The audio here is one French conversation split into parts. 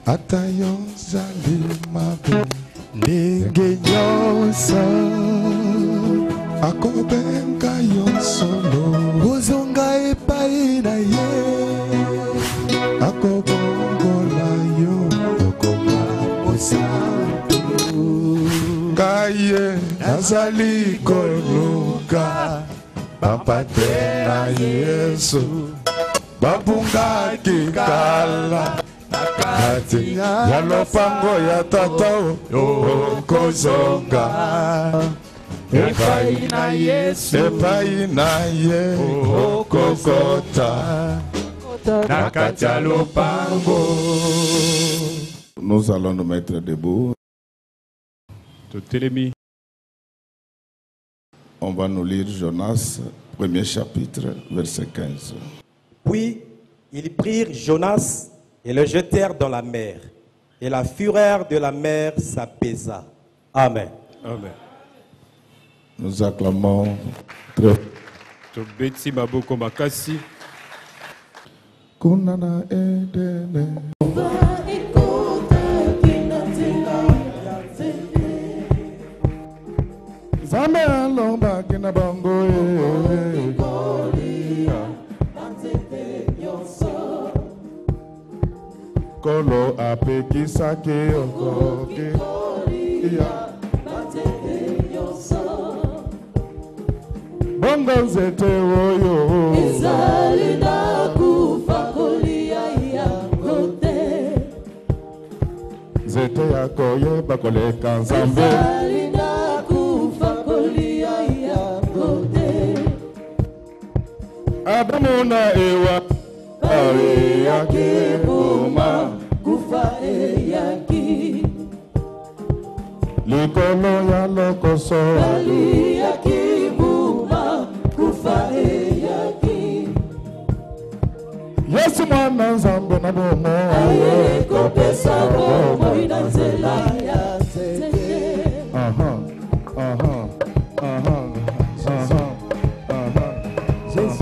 Atayo zali mabe ndenge nyonso akobenga yo solo ozonga epai na ye akobongola yo okoma mosantu kaye nazali koluka bapate na Yesu babungaki kala Kati ya lopango ya tata okozonga epai na Yesu epai na ye okokota na kati ya lopango. Nous allons nous mettre debout. On va nous lire Jonas, premier chapitre, verset 15. Puis ils prirent Jonas et le jetèrent dans la mer. Et la fureur de la mer s'apaisa. Amen. Amen. Nous acclamons très. Kunana edene. Zame alomba kina bango Kolo apekisake okoke Bongo nzete woyo Izali na kufa kolia yangote Zete yako yeba koleka nzambe Izali na kufa kolia yangote Adamu na Ewa Ari yake buma kufa eyaki Likolo ya lokoso Ari yake buma kufa eyaki Yesu mwana nzambe na bomo Aye kopesa bomo inazela ya tete Aha, aha, aha, aha, aha Jesus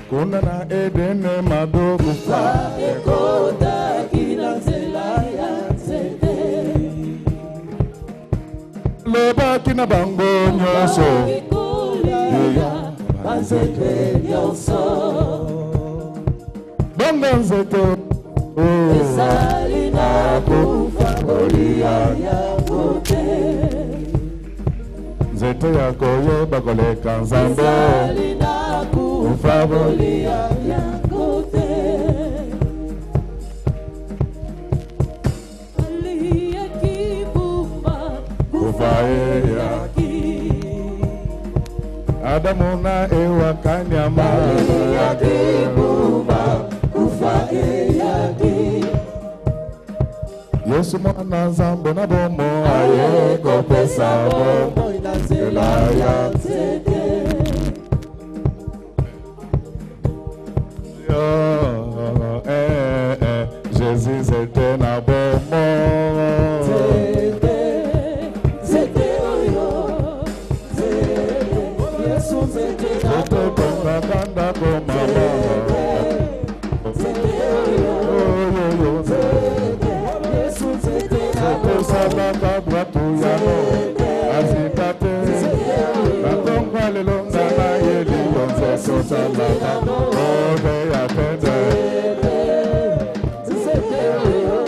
Kunana edene madogo fa ekota kinazela ya tete Leba kina bango nyoso Ikulia bazete nyoso Bongo nzete Ezali na kufa kolia ya kote Nzete yako yeba koleka nzambe Ezali na kufa kolia ya kote Ali ya kibuma kufa ya ki Adamu na Ewa kanyama Ali ya kibuma kufa ya ki Yesu mwana nzambe na bomo Aye kopesa bomo inazela ya tete Jésus était na bomo Zete oyo Zete Yesu zete na bomo Kanda koma Zete oyo Zete Yesu zete na bomo Salaka bratu yano Azitate Nakongwa lelonga na yeli Yonze sosalaka Ove ya tende Zete oyo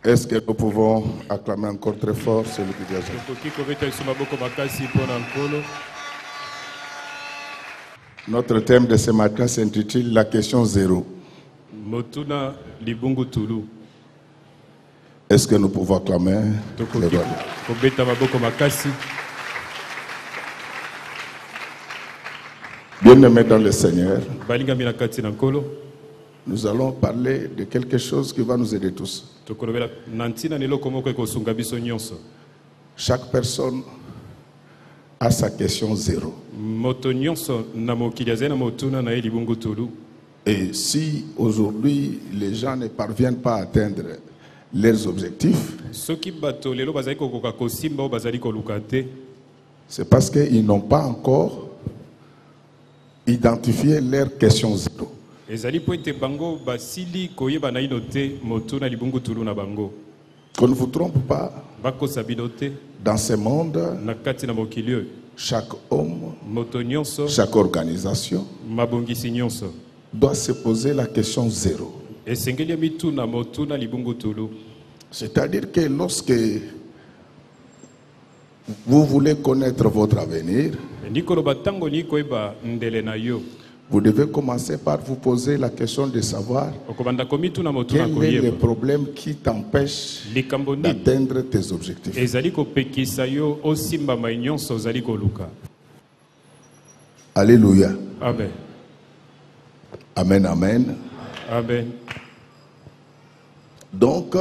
Est-ce que nous pouvons acclamer encore très fort celui qui dit à Notre thème de ce matin s'intitule La question zéro. Est-ce que nous pouvons acclamer Bien-aimés dans le Seigneur, nous allons parler de quelque chose qui va nous aider tous. Chaque personne a sa question zéro. Et si aujourd'hui les gens ne parviennent pas à atteindre leurs objectifs, C'est parce qu'ils n'ont pas encore identifié leur question zéro. ezali po ete bango basili koyeba na ino te motu na libungu tulu na bango. Qu'on ne vous trompe pas, bakosa bino te dans ce monde, na kati na mokili oyo chaque homme, moto nyonso chaque organisation mabongisi nyonso doit se poser la question zéro. esengeli ya mituna motu na libungu tulu. C'est-à-dire que lorsque vous voulez connaître votre avenir, nikoloba ntango nikoyeba ndele na yo vous devez commencer par vous poser la question de savoir okobanda komituna motu na quel est le koyeba problème qui t'empêche likambo nini d'atteindre tes objectifs. ezali kopekisa yo osimbama nyonso ozali koluka. Alléluia. Amen. Amen, amen. Amen. Donc,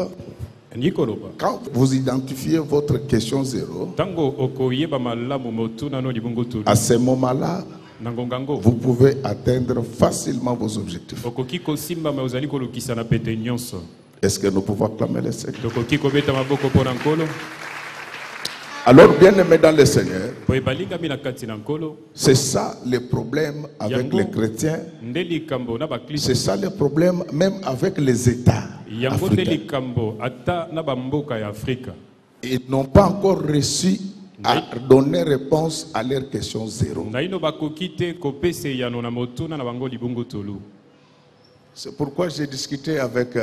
nikoloba quand vous identifiez votre question zéro, ntango okoyeba malamu motu nano libungu tulu à ce moment-là, na ngongango vous pouvez atteindre facilement vos objectifs. okoki kosimbama ozali kolukisa na pete nyonso. Est-ce que nous pouvons acclamer le Seigneur? tokoki kobeta maboko mpo na nkolo. Alors, bien-aimés dans le Seigneur, po ebalingami na kati na nkolo c'est ça le problème avec Yango. les chrétiens. nde likambo na baklisto C'est ça le problème même avec les États yango nde africains. likambo ata na bamboka ya afrika Ils n'ont pas encore reçu à donner réponse à leur question zéro. naino bakoki te kopesa eyano na motuna na bango libungu tulu. C'est pourquoi j'ai discuté avec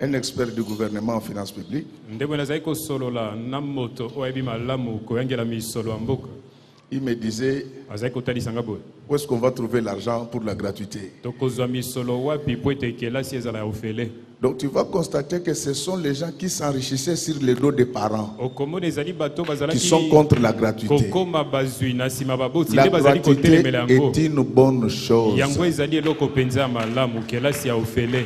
un expert du gouvernement en finances publiques. nde bwe nazali kosolola na moto oyo ayebi malamu koyangela misolo ya mboka. Il me disait, azali kotalisanga boye où est-ce qu'on va trouver l'argent pour la gratuité? tokozwa misolo wapi po ete ekelasi ezala ya ofele. Donc tu vas constater que ce sont les gens qui s'enrichissaient sur le dos des parents, okomona ezali bato qui bazalaki sont contre la gratuité. kokoma bazwi na nsima baboti La nde bazali gratuité kotelemela yango. est une bonne chose. yango ezali eloko mpenza ya malamu kelasi ya ofele.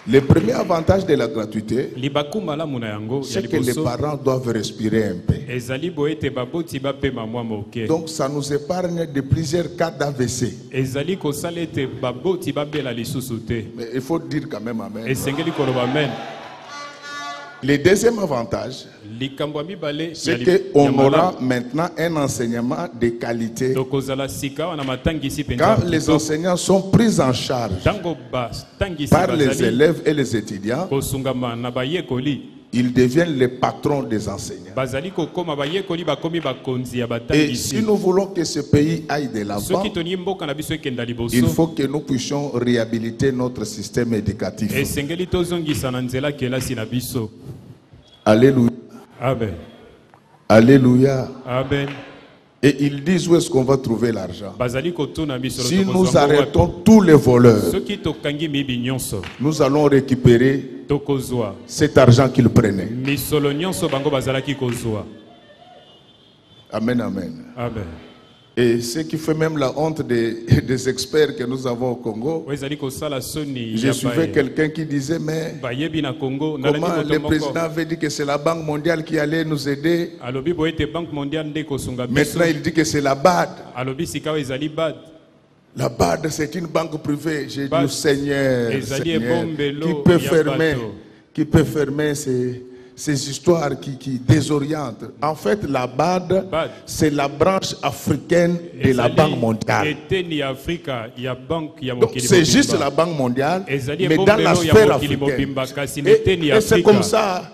Le premier avantage de la gratuité, libaku malamu na yango ya c'est que les liboso parents doivent respirer un peu. ezali boye ete baboti bapema mwa moke. Donc ça nous épargne de plusieurs cas d'AVC. ezali kosala ete baboti babela lisusu te. Mais il faut dire quand même amen. esengeli koloba amen. Le deuxième avantage, likambo ya mibale c'est ya qu'on malamu. aura maintenant un enseignement de qualité. tokozala sika wana matangisi Quand mpenza les enseignants sont pris en charge ntango batangisi par les bazali élèves et les étudiants, kosungama na bayekoli ils deviennent les patrons des enseignants. bazali kokoma bayekoli bakomi bakonzi ya Et batangisi. si nous voulons que ce pays aille de l'avant, soki toningi mboka na biso ekenda il liboso faut que nous puissions réhabiliter notre système éducatif. esengeli tozongisa na nzela kelasi na biso. Alléluia. Amen. Alléluia. Amen. Et ils disent où est-ce qu'on va trouver l'argent. bazali kotuna misolo Si tokozwa nous ngo arrêtons wapi. tous les voleurs, soki tokangi miyibi nyonso nous allons récupérer tokozwa cet argent qu'ils prenaient. misolo nyonso bango bazalaki kozwa. Amen, amen. Amen. Et ce qui fait même la honte des experts que nous avons au Congo, oyo ezali kosala soni je ya suivais quelqu'un qui disait, mais bayebi na Congo. comment nalandi le moto président moko avait dit que c'est la Banque mondiale qui allait nous aider. alobi boye ete banque mondiale nde kosunga biso. Maintenant, il dit que c'est la BAD. alobi sika oyo ezali bad. La BAD, c'est une banque privée. J'ai dit, BAD, Seigneur, ezali Seigneur, ebombelo qui peut fermer ces histoires qui désorientent. En fait, la BAD, c'est la branche africaine de la Banque mondiale. eteni ya Afrika ya banque ya Donc, mokili c'est mobimba. juste la Banque mondiale, Ezali mais dans ebombelo la ya sphère mokili africaine. mobimba, kasi neteni ya Et c'est Afrika. comme ça,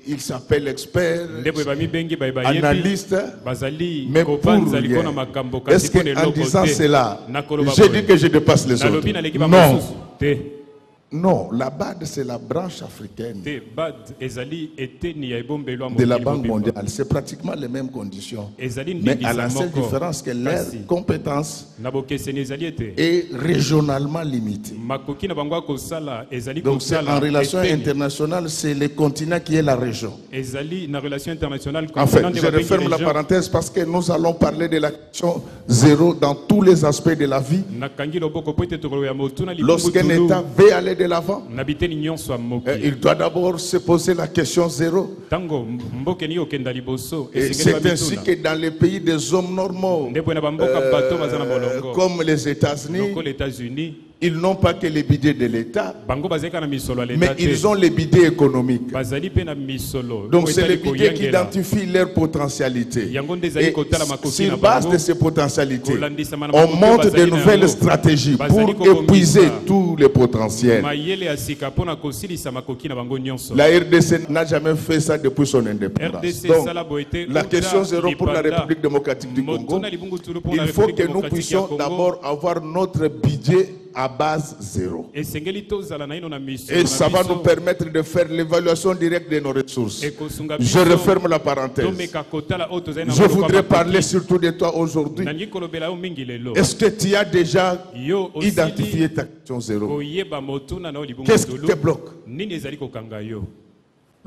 il s'appelle expert, nde boye bamibengi baye bayebi analyste. bazali Mais pour kobanzali rien. mpona makambo kasi Est-ce mpona qu'en eloko disant te. cela, Nakoloba j'ai boye. dit que je dépasse les nalobi autres? naleki Non, bamosusu te. non, la BAD, c'est la branche africaine te bad ezali eteni ya ebombelo ya de la mokili Banque mobimba. mondiale. C'est pratiquement les mêmes conditions. ezali Mais à la ndingisa seule moko différence que leur kasi compétence na bokeseni ezali ete est régionalement limitée. makoki na bango ya kosala ezali Donc c'est kosala en relation eteni. internationale, c'est le continent qui est la région. ezali na relation internationale En fait, continent nde je babengi referme la région. parenthèse parce que nous allons parler de la question zéro dans tous les aspects de la vie. nakangi loboko po ete tokoloba ya motuna Lorsqu'un libungutulu État veut aller de l'avant, na biteni nyonso ya mokili. il doit d'abord se poser la question zéro. ntango mboke ni okenda liboso Et esengeli c'est ainsi bamituna que dans les pays des hommes normaux, nde boye na bamboka bato baza na bolongo comme les États-Unis, lokola États-Unis ils n'ont pas que les bidets de l'État, bango bazeka na misolo ya mais leta te. ils ont les bidets économiques. Bazali pe na misolo. Donc c'est les Oyo etali bidets qui koyangela. identifient leur potentialité. Yango nde ezali Et kotala makoki sur na base bango, de ces potentialités, kolandisama na on makoki oyo monte de bazali na nouvelles yango. stratégies Bazali pour kobongisa épuiser tous les potentiels. mayele ya sika mpona kosilisa makoki na bango nyonso. La RDC n'a jamais fait ça depuis son indépendance. RDC Donc, sala boete la uta question zéro pour la lipanda. République démocratique du Congo. Motuna libungu tulu pour la Il faut République que nous démocratique ya puissions Congo. d'abord avoir notre budget à base zéro. Esengeli tozala na ino na misolo Et na ça va biso. nous permettre de faire l'évaluation directe de nos ressources. Ekosunga Je biso, referme la parenthèse. tomeka kotala oyo tozali na Je maboko ya voudrais makoki. parler surtout de toi aujourd'hui. Nangi kolobela yo mingi lelo. Est-ce que tu as déjà Yo osili identifié ta question zéro? koyeba motuna na yo libungu Qu'est-ce qui tulu. te bloque? Nini ezali kokanga yo?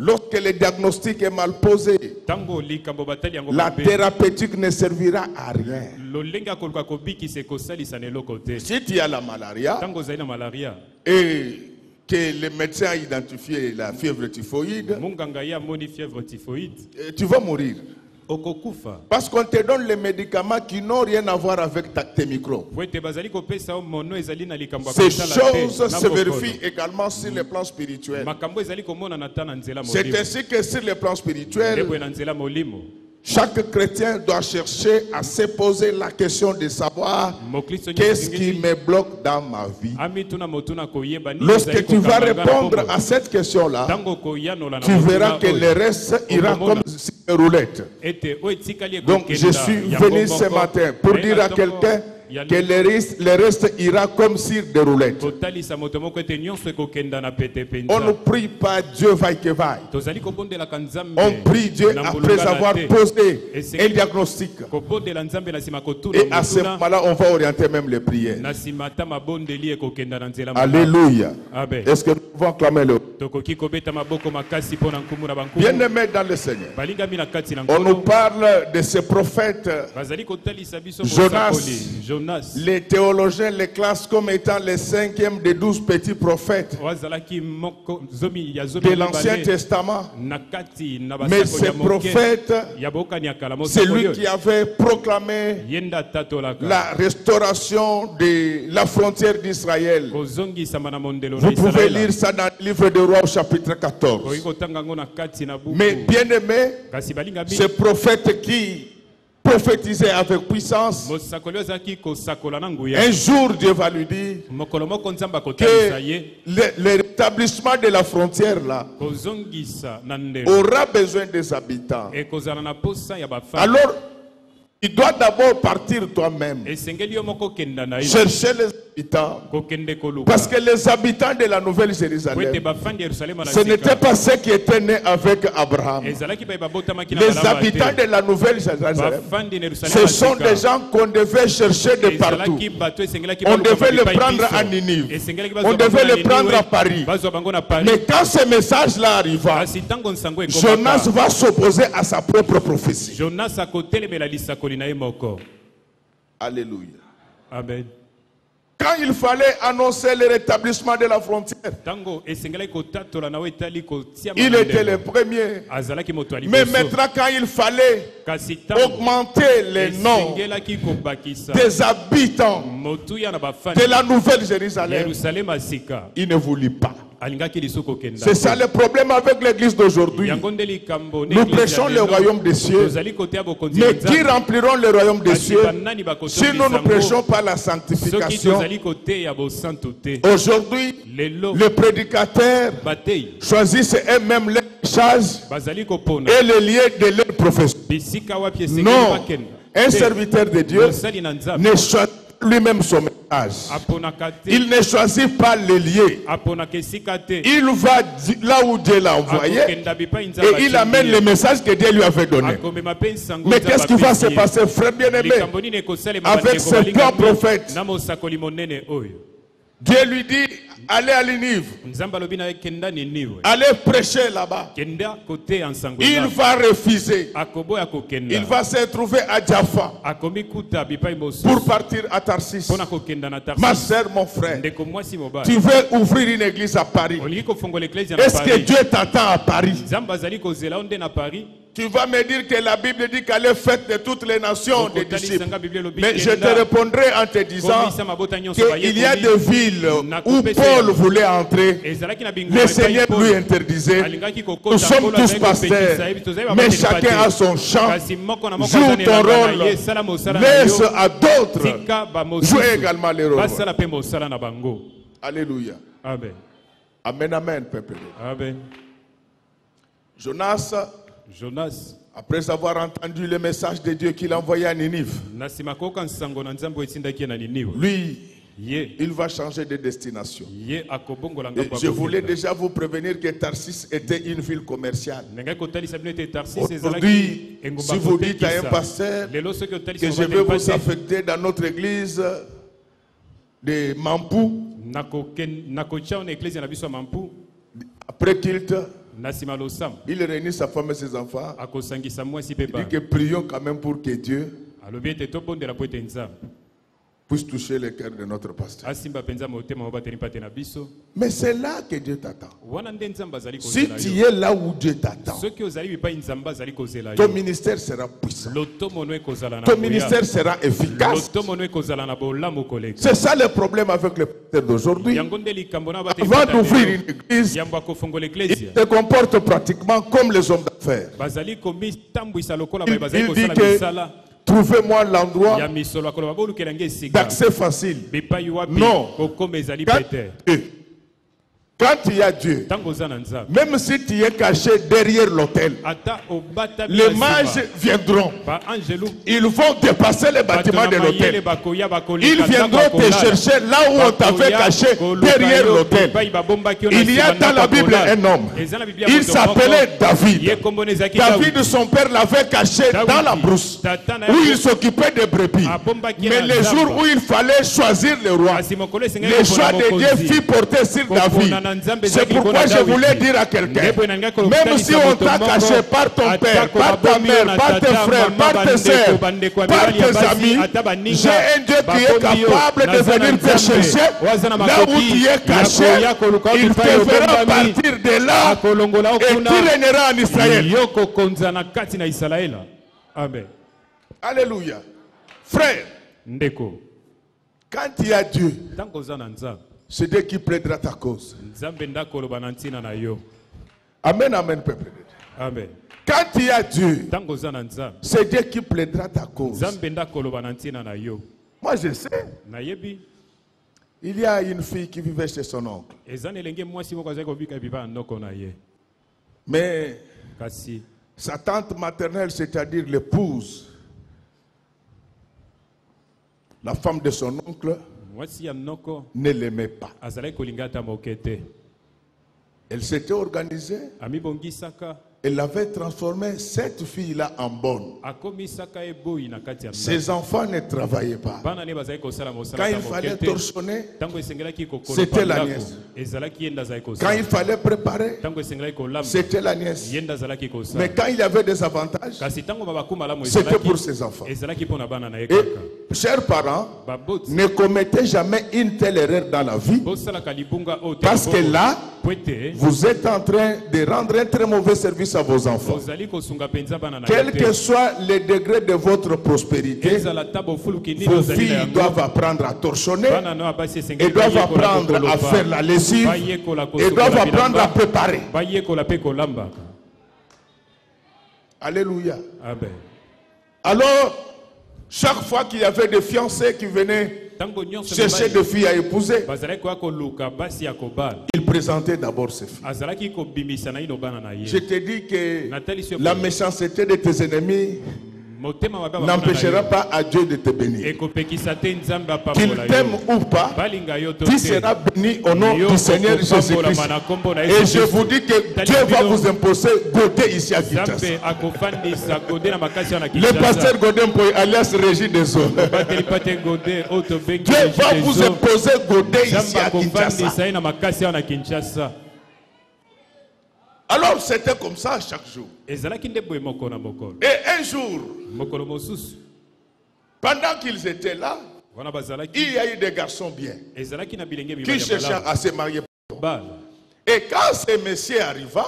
Lorsque le diagnostic est mal posé, Tango likambo batali yango la mabe. thérapeutique ne servira à rien. Lolenge akoluka kobikisa ekosalisa na eloko te. Si tu as la malaria Tango ozali na malaria, et que le médecin a identifié la fièvre typhoïde, munganga ye amoni fièvre typhoïde, tu vas mourir. okokufa. Parce qu'on te donne les médicaments qui n'ont rien à voir avec tes microbes. Po ete bazali kopesa yo mono ezali na likambo ya Ces kosala te, choses na se bokolo. vérifient également sur le plan spirituel. Makambo ezali komona na ta na nzela C'est molimo. ainsi que sur le plan spirituel, Ndeko na nzela molimo. chaque chrétien doit chercher à se poser la question de savoir Mokristo qu'est-ce qui me bloque dans ma vie. ami tuna motuna koyeba nini Lorsque ezali tu vas kokanga na répondre bongo. à cette question-là, Tango koyanola na tu verras motuna que oyo. le reste ira comme sur une roulette. Ete oyo etikali Donc je ekokenda suis yango venu ce moko. matin pour Naye dire na à ntongo quelqu'un ya que le reste ira comme sur des roulettes. kotalisa moto moko ete nyonso ekokenda na pete On ne penza. prie pas Dieu vaille que vaille. Tozali kobondelaka Nzambe On prie Dieu na après mbulungana avoir te. posé Esengeli un diagnostic. kobondela Nzambe na nsima kotuna Et à ce motuna, moment-là, on va orienter même les prières. na nsima ata mabondeli ekokenda na nzela malamu. Alléluia. Amen. Est-ce que nous pouvons acclamer le Tokoki kobeta maboko makasi mpo na nkumu na bankumu. bien-aimé dans le Seigneur? balingami na kati na On nous nkolo parle de ce prophète. bazali kotalisa biso Jonas. mosakoli Jonas Les théologiens les classent comme étant le 5e des 12 petits prophètes oyo azalaki moko zomi ya zomi de mibale l'Ancien Testament. na kati na Mais basakoli ce ya moke prophète, ya bokani ya kala c'est mosakoli lui oyo qui avait proclamé yenda tatolaka la restauration de la frontière d'Israël. kozongisama na mondelo na Vous pouvez Israela. lire ça dans le livre de Rois au chapitre koki 14. kotanga yango na kati na buku Mais bien aimé, kasi balingami ce prophète qui prophétisait avec puissance, mosakoli oyo azalaki kosakola na nguya un jour Dieu va lui dire mokolo moko nzambe que akotalisa ye le rétablissement de la frontière là kozongisa na ndelo aura besoin des habitants. ekozala na posa ya bafami. Alors, tu dois d'abord partir toi-même, esengeli yo moko kenda na yo chercher les habitants. kokende koluka Parce que les habitants de la Nouvelle po ete Jérusalem, bafandi ya yerusalema na ce n'étaient sika pas ceux qui étaient nés avec Abraham. ezalaki mpe babotamaki na Les balaba habitants te de la Nouvelle Jérusalem, bafandi na yerusalema ce na sont sika des gens qu'on devait chercher de partout. ezalaki bato esengelaki On baluka devait le bipai prendre biso. à Ninive. Esengelaki On bazwa devait bango na le prendre Niniwe, à Paris. bazwa bango na Paris. Mais quand ce message-là arriva, kasi ntango nsango Jonas ekomaka va s'opposer à sa propre prophétie. jonas akotelemela lisakoli na ye moko. Alléluia. Amen. Quand il fallait annoncer le rétablissement de la frontière, Ntango esengelaki kotatola na yo etali kotia il était le mandelo. premier. azalaki moto ya Mais liboso. maintenant, quand il fallait kasi ntango augmenter les noms esengelaki kobakisa des habitants motuya na bafandi de la Nouvelle Jérusalem, yerusalema sika il ne voulut pas. alingaki lisusu kokenda C'est ça le problème avec l'église d'aujourd'hui. yango nde likambo Nous prêchons le royaume des cieux, tozali koteya bokonzi mais ya qui Nzambe. rempliront le royaume des Kasi cieux banani si bakosambisa nous ne yango? prêchons pas la soki sanctification? tozali koteya bosantu te Aujourd'hui, lelo les prédicateurs bateyi choisissent eux-mêmes les charges bazali kopona et les lieux de leur profession. bisika wapi esengeli Non, bakenda un Te, serviteur de Dieu mosali na Nzambe ne choisit lui-même son message. aponaka te Il ne choisit pas les lieux. aponaka esika te Il va là où Dieu l'a envoyé akokenda bipai et Nzambe il amène le message que Dieu lui avait donné. akomema mpe nsango Mais Nzambe qu'est-ce qui va se apesi ye. passer, frère bien-aimé? likambo nini ekosalema Avec bandeko ce balingami grand prophète, na mosakoli monene oyo Dieu lui dit, allez à Ninive, Nzambe alobi na ye kenda Niniwe allez prêcher là-bas. kenda koteya nsango Il Nzambe. va refuser. akoboya kokenda Il va se trouver à Jaffa akomi kuta bipai pour mosusu partir à Tarsis. mpona kokenda na Ma Tarsis. sœur, mon frère, ndeko mwasi mobali tu veux ouvrir une église à Paris. olingi kofongola eklezia na Est-ce que Paris Dieu t'attend à Paris? Nzambe azali kozela yo nde na Paris Tu vas me dire que la Bible dit qu'elle est faite de toutes les nations des disciples. Mais je te répondrai en te disant qu'il y a des villes où Paul voulait entrer. Le Seigneur lui interdisait. Nous sommes tous pasteurs, mais chacun a son champ. Joue ton rôle. Laisse à d'autres jouer également les rôles. Alléluia. Amen. Amen, amen, peuple. Amen. Jonas, après avoir entendu le message de Dieu qu'il a envoyé à Ninive, lui, il va changer de destination. Et je voulais déjà vous prévenir que Tarsis était une ville commerciale. Aujourd'hui, si vous dites à un pasteur que je vais vous affecter dans notre église de Mampou, après culte, il réunit sa femme et ses enfants. Il dit que prions quand même pour que Dieu puisse toucher le cœur de notre pasteur. Mais c'est là que Dieu t'attend. Si tu es là où Dieu t'attend, ton ministère sera puissant. Ton ministère sera efficace. C'est ça le problème avec le pasteur d'aujourd'hui. Avant d'ouvrir une église, il se comporte pratiquement comme les hommes d'affaires. Il dit que trouvez-moi l'endroit d'accès facile. Non. Quand il y a Dieu, même si tu es caché derrière l'autel, les mages viendront. Ils vont dépasser les bâtiments de l'autel. Ils viendront te chercher là où on t'avait caché derrière l'autel. Il y a dans la Bible un homme. Il s'appelait David. David, son père, l'avait caché dans la brousse où il s'occupait des brebis. Mais les jours où il fallait choisir le roi, le choix de Dieu fut porté sur David. C'est pourquoi je voulais dire à quelqu'un, même si on t'a caché par ton père, par ta mère, par tes frères, par tes soeurs, par tes amis, j'ai un Dieu qui est capable de venir te chercher là où tu es caché. Il te fera partir de là et tu régneras en Israël. Amen. Alléluia. Frère, quand il y a Dieu, c'est Dieu qui plaidera ta cause. Amen, amen, peuple. Amen. Quand il y a Dieu, c'est Dieu qui plaidera ta cause. Moi, je sais. Il y a une fille qui vivait chez son oncle. Mais sa tante maternelle, c'est-à-dire l'épouse, la femme de son oncle, ne l'aimait pas. Elle s'était organisée. Elle avait transformé cette fille-là en bonne. Ses enfants ne travaillaient pas. Quand il fallait torchonner, c'était la nièce. Quand il fallait préparer, c'était la nièce. Mais quand il y avait des avantages, c'était pour ses enfants. Et, chers parents, ne commettez jamais une telle erreur dans la vie, parce que là, vous êtes en train de rendre un très mauvais service à vos enfants. Quel que soit le degré de votre prospérité, vos filles doivent apprendre à torchonner, et doivent apprendre à faire la lessive, et doivent apprendre à préparer. Alléluia. Amen. Alors, chaque fois qu'il y avait des fiancés qui venaient chercher des filles à épouser, il présentait d'abord ses filles. Je te dis que la méchanceté de tes ennemis n'empêchera pas à Dieu de te bénir. Qu'il t'aime ou pas, tu seras béni au nom du Seigneur Jésus-Christ. Et je vous dis que Dieu va vous imposer Godé ici à Kinshasa. Le pasteur Godé alias Régis des eaux. Dieu va vous imposer Godé ici à Kinshasa. Alors c'était comme ça chaque jour. Et un jour, pendant qu'ils étaient là, il y a eu des garçons bien qui cherchaient à se marier. Et quand ce monsieur arriva,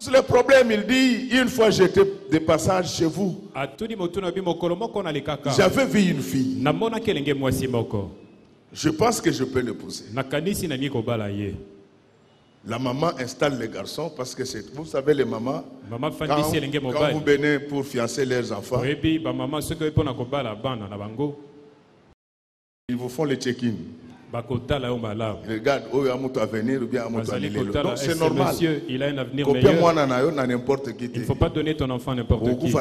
Le problème, il dit, une fois j'étais de passage chez vous, j'avais vu une fille. Je pense que je peux l'épouser. La maman installe les garçons parce que c'est, vous savez, les mamans, quand vous venez pour fiancer leurs enfants, ils vous font le check-in. Regarde, où il y a à venir ou bien à aller. Donc c'est normal. Il a un avenir meilleur. Il ne faut pas donner ton enfant à n'importe qui.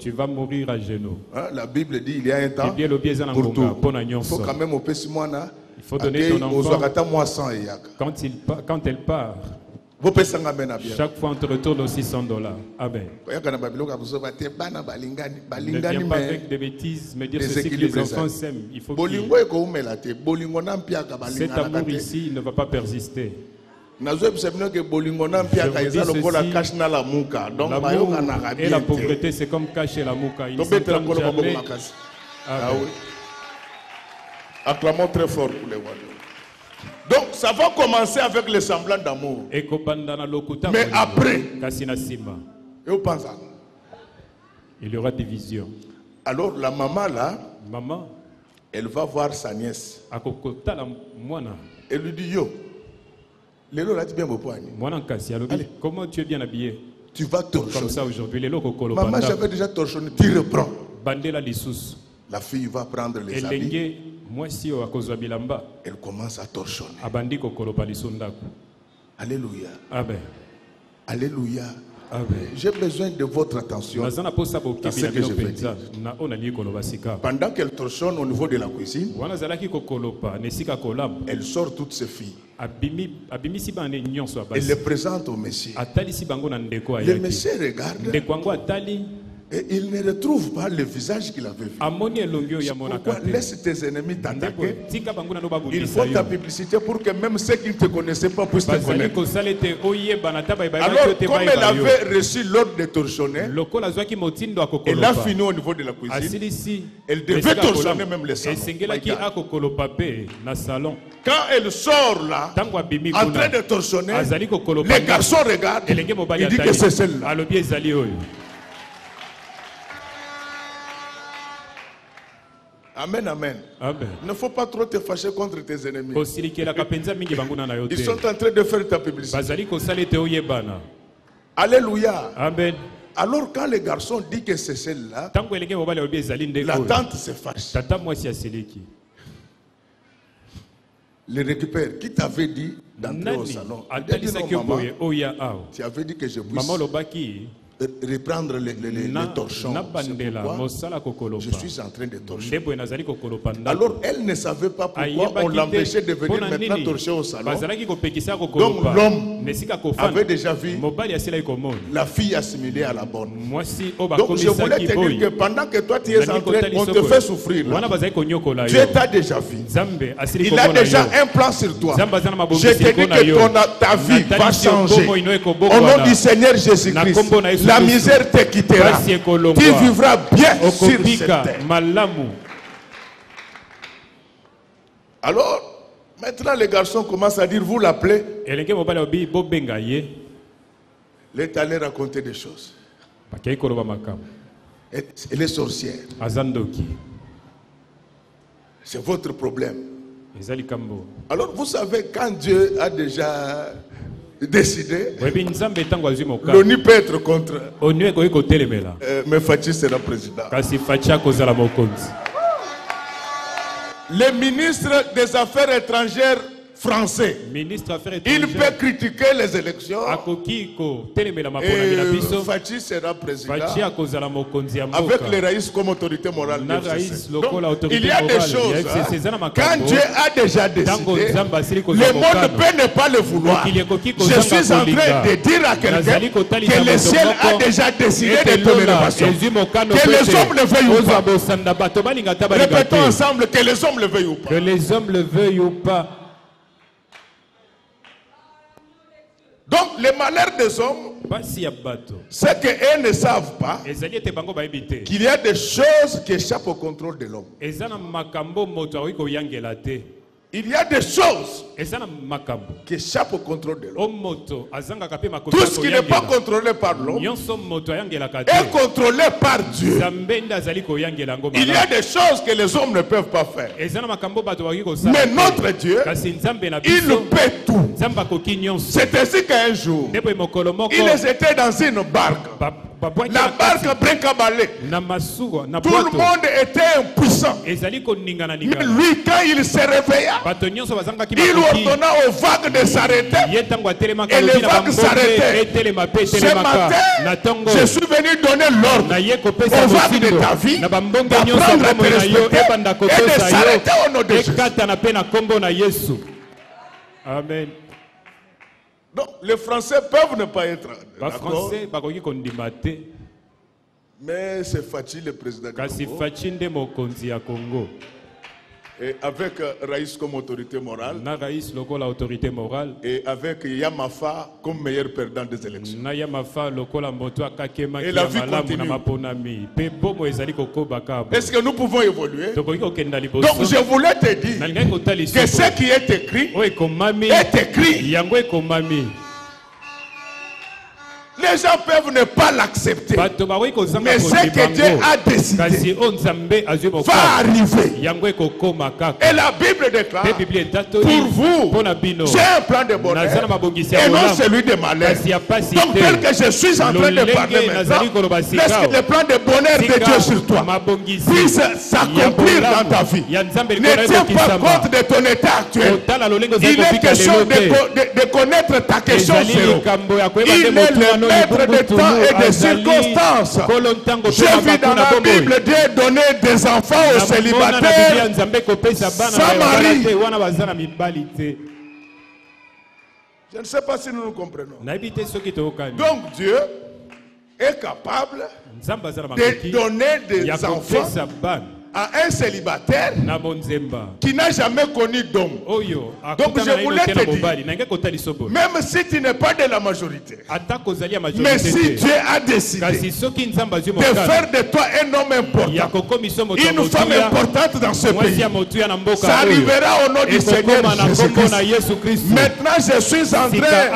Tu vas mourir à genoux. La Bible dit il y a un temps pour tout. Il faut quand même il faut donner ton enfant quand elle part. Chaque fois on te retourne aussi $100. Amen. Ne viens pas avec des bêtises, me dire ceci que les enfants s'aiment. Il faut cet amour ici ne va pas persister. L'amour et la pauvreté, c'est comme cacher la mouka. Ils ne s'entendent jamais. Acclamons très fort pour les royaumes. Donc ça va commencer avec le semblant d'amour. Mais après, il y aura division. Alors la maman là, elle va voir sa nièce. Elle lui dit, yo, comment tu es bien habillé? Tu vas torchonner. Comme ça aujourd'hui. Maman, j'avais déjà torchonné. Tu reprends. La fille va prendre les habits. Elle commence à torchonner. Alléluia. Amen. Alléluia. J'ai besoin de votre attention à ce que je vais dire. Pendant qu'elle torchonne au niveau de la cuisine, elle sort toutes ses filles. Elle les présente au Messie. Le Messie regarde. Et il ne retrouve pas le visage qu'il avait vu. Pourquoi laisse tes ennemis t'attaquer? Il faut ta publicité pour que même ceux qui ne te connaissaient pas puissent te connaître. Alors, comme elle avait reçu l'ordre de torchonner, elle a fini au niveau de la cuisine. Elle devait torchonner même les salons. Quand elle sort là, en train de torchonner, les garçons regardent. Il dit que c'est celle-là. Amen, amen. Il ne faut pas trop te fâcher contre tes ennemis. Ils sont en train de faire ta publicité. Alléluia. Amen. Alors quand les garçons disent que c'est celle-là, la tante se fâche. Les récupère. Qui t'avait dit d'entrer au salon? Tu avais dit que je puisse reprendre les torchons. Je suis en train de torcher. Alors elle ne savait pas pourquoi on l'empêchait de venir maintenant torcher au salon. Donc l'homme avait déjà vu la fille assimilée à la bonne. Donc je voulais te dire que pendant que toi tu es en train, on te fait souffrir. Dieu t'a déjà vu. Il a déjà un plan sur toi. Je te dis que ta vie va changer. Au nom du Seigneur Jésus-Christ. La misère te quittera. Tu vivras bien sur cette terre. Alors, maintenant les garçons commencent à dire, vous l'appelez. Elle est allée raconter des choses. Elle est sorcière. C'est votre problème. Alors vous savez, quand Dieu a déjà décidé, l'ONU peut être contre. Mais Fachi sera président. Le ministre des Affaires étrangères français, il peut critiquer les élections. Et Fachi sera président avec les raïs comme autorité morale. Donc, il y a des choses. Quand Dieu a déjà décidé, le monde peut ne pas le vouloir. Je suis en train de dire à quelqu'un que le ciel a déjà décidé de ton élévation. Que les hommes le veuillent ou pas. Répétons ensemble que les hommes le veuillent ou pas. Que les hommes le veuillent ou pas. Donc, le malheur des hommes, c'est qu'ils ne savent pas qu'il y a des choses qui échappent au contrôle de l'homme. Il y a des choses qui échappent au contrôle de l'homme. Tout ce qui n'est pas contrôlé par l'homme est contrôlé par Dieu. Il y a des choses que les hommes ne peuvent pas faire. Mais notre Dieu, il peut tout. C'est ainsi qu'un jour, ils étaient dans une barque. La barque brincabalée. Tout le monde était impuissant. Mais lui, quand il se réveilla, il ordonna aux vagues de s'arrêter. Et les vagues s'arrêtaient. Ce matin, je suis venu donner l'ordre aux vagues de ta vie d'apprendre à te respecter et de s'arrêter au nom de Jésus. Amen. Donc, les Français peuvent ne pas être d'accord. Mais c'est Fachi, le président du Congo. Et avec Raïs comme autorité morale. Et avec Yamafa comme meilleur perdant des élections. Et la vie continue. Est-ce que nous pouvons évoluer? Donc je voulais te dire que ce qui est écrit est écrit. Les gens peuvent ne pas l'accepter. Mais ce que Dieu a décidé va arriver. Et la Bible déclare, pour vous, j'ai un plan de bonheur et non celui de malheur. Donc tel que je suis en train de parler maintenant, laisse que le plan de bonheur de Dieu sur toi puisse s'accomplir dans ta vie. Ne tiens pas compte de ton état actuel. Il est question de connaître ta question zéro. Il est le maître de temps et des circonstances. Je vis dans la Bible, Dieu donné des enfants aux célibataires sans mari. Je ne sais pas si nous nous comprenons. Donc Dieu est capable de donner des enfants à un célibataire qui n'a jamais connu d'homme. Donc je voulais te dire, même si tu n'es pas de la majorité, mais si Dieu a décidé de faire de toi un homme important, une femme importante dans ce pays, ça arrivera au nom du Seigneur Jésus-Christ. Maintenant je suis en train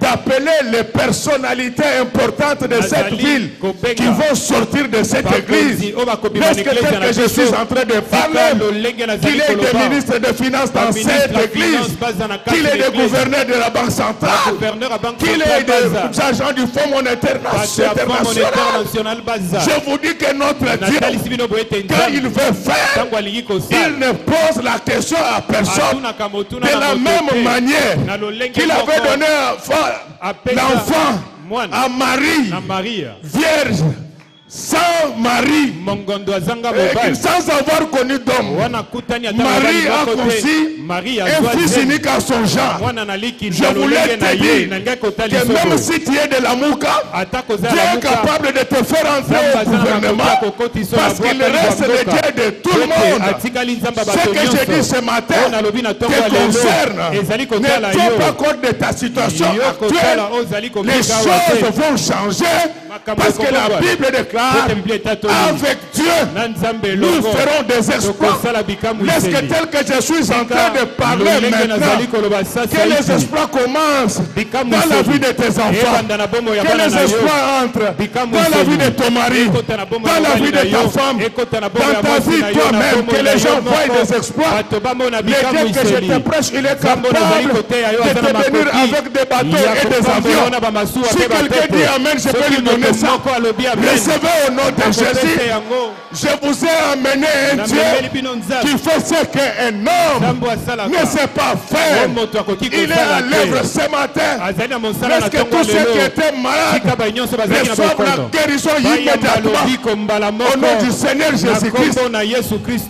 d'appeler les personnalités importantes de cette ville qui vont sortir de cette église. Est-ce que tel que je suis en train de parler, qu'il est des ministres de finances dans cette église, qu'il est des gouverneurs de la Banque centrale, qu'il est des agents du Fonds monétaire international. Je vous dis que notre Dieu, quand il veut faire, il ne pose la question à personne. De la même manière qu'il avait donné l'enfant à Marie, vierge, sans mari, et sans avoir connu d'homme. Marie a conçu un fils unique à son genre. Je voulais te dire que même si tu es de la Mouka, Dieu est capable de te faire entrer au gouvernement parce qu'il reste le Dieu de tout le monde. Ce que je dis ce matin te concerne. Ne tiens pas compte de ta situation actuelle. Les choses vont changer parce que la Bible déclare avec Dieu nous ferons des exploits. Est-ce que tel que je suis en train de parler maintenant, que les exploits commencent dans la vie de tes enfants, que les exploits entrent dans la vie de ton mari, dans la vie de ta femme, dans ta vie toi-même, que les gens voient des exploits. Le Dieu que je te prêche, il est capable de te venir avec des bateaux et des avions. Si quelqu'un dit Amen, je peux lui donner ça. Recevez au nom de Jésus. Je vous ai amené un Dieu qui fait ce qu'un homme ne sait pas faire. Il est à l'œuvre ce matin. Est-ce que tous ceux qui étaient malades reçoivent la guérison immédiatement au nom du Seigneur Jésus-Christ?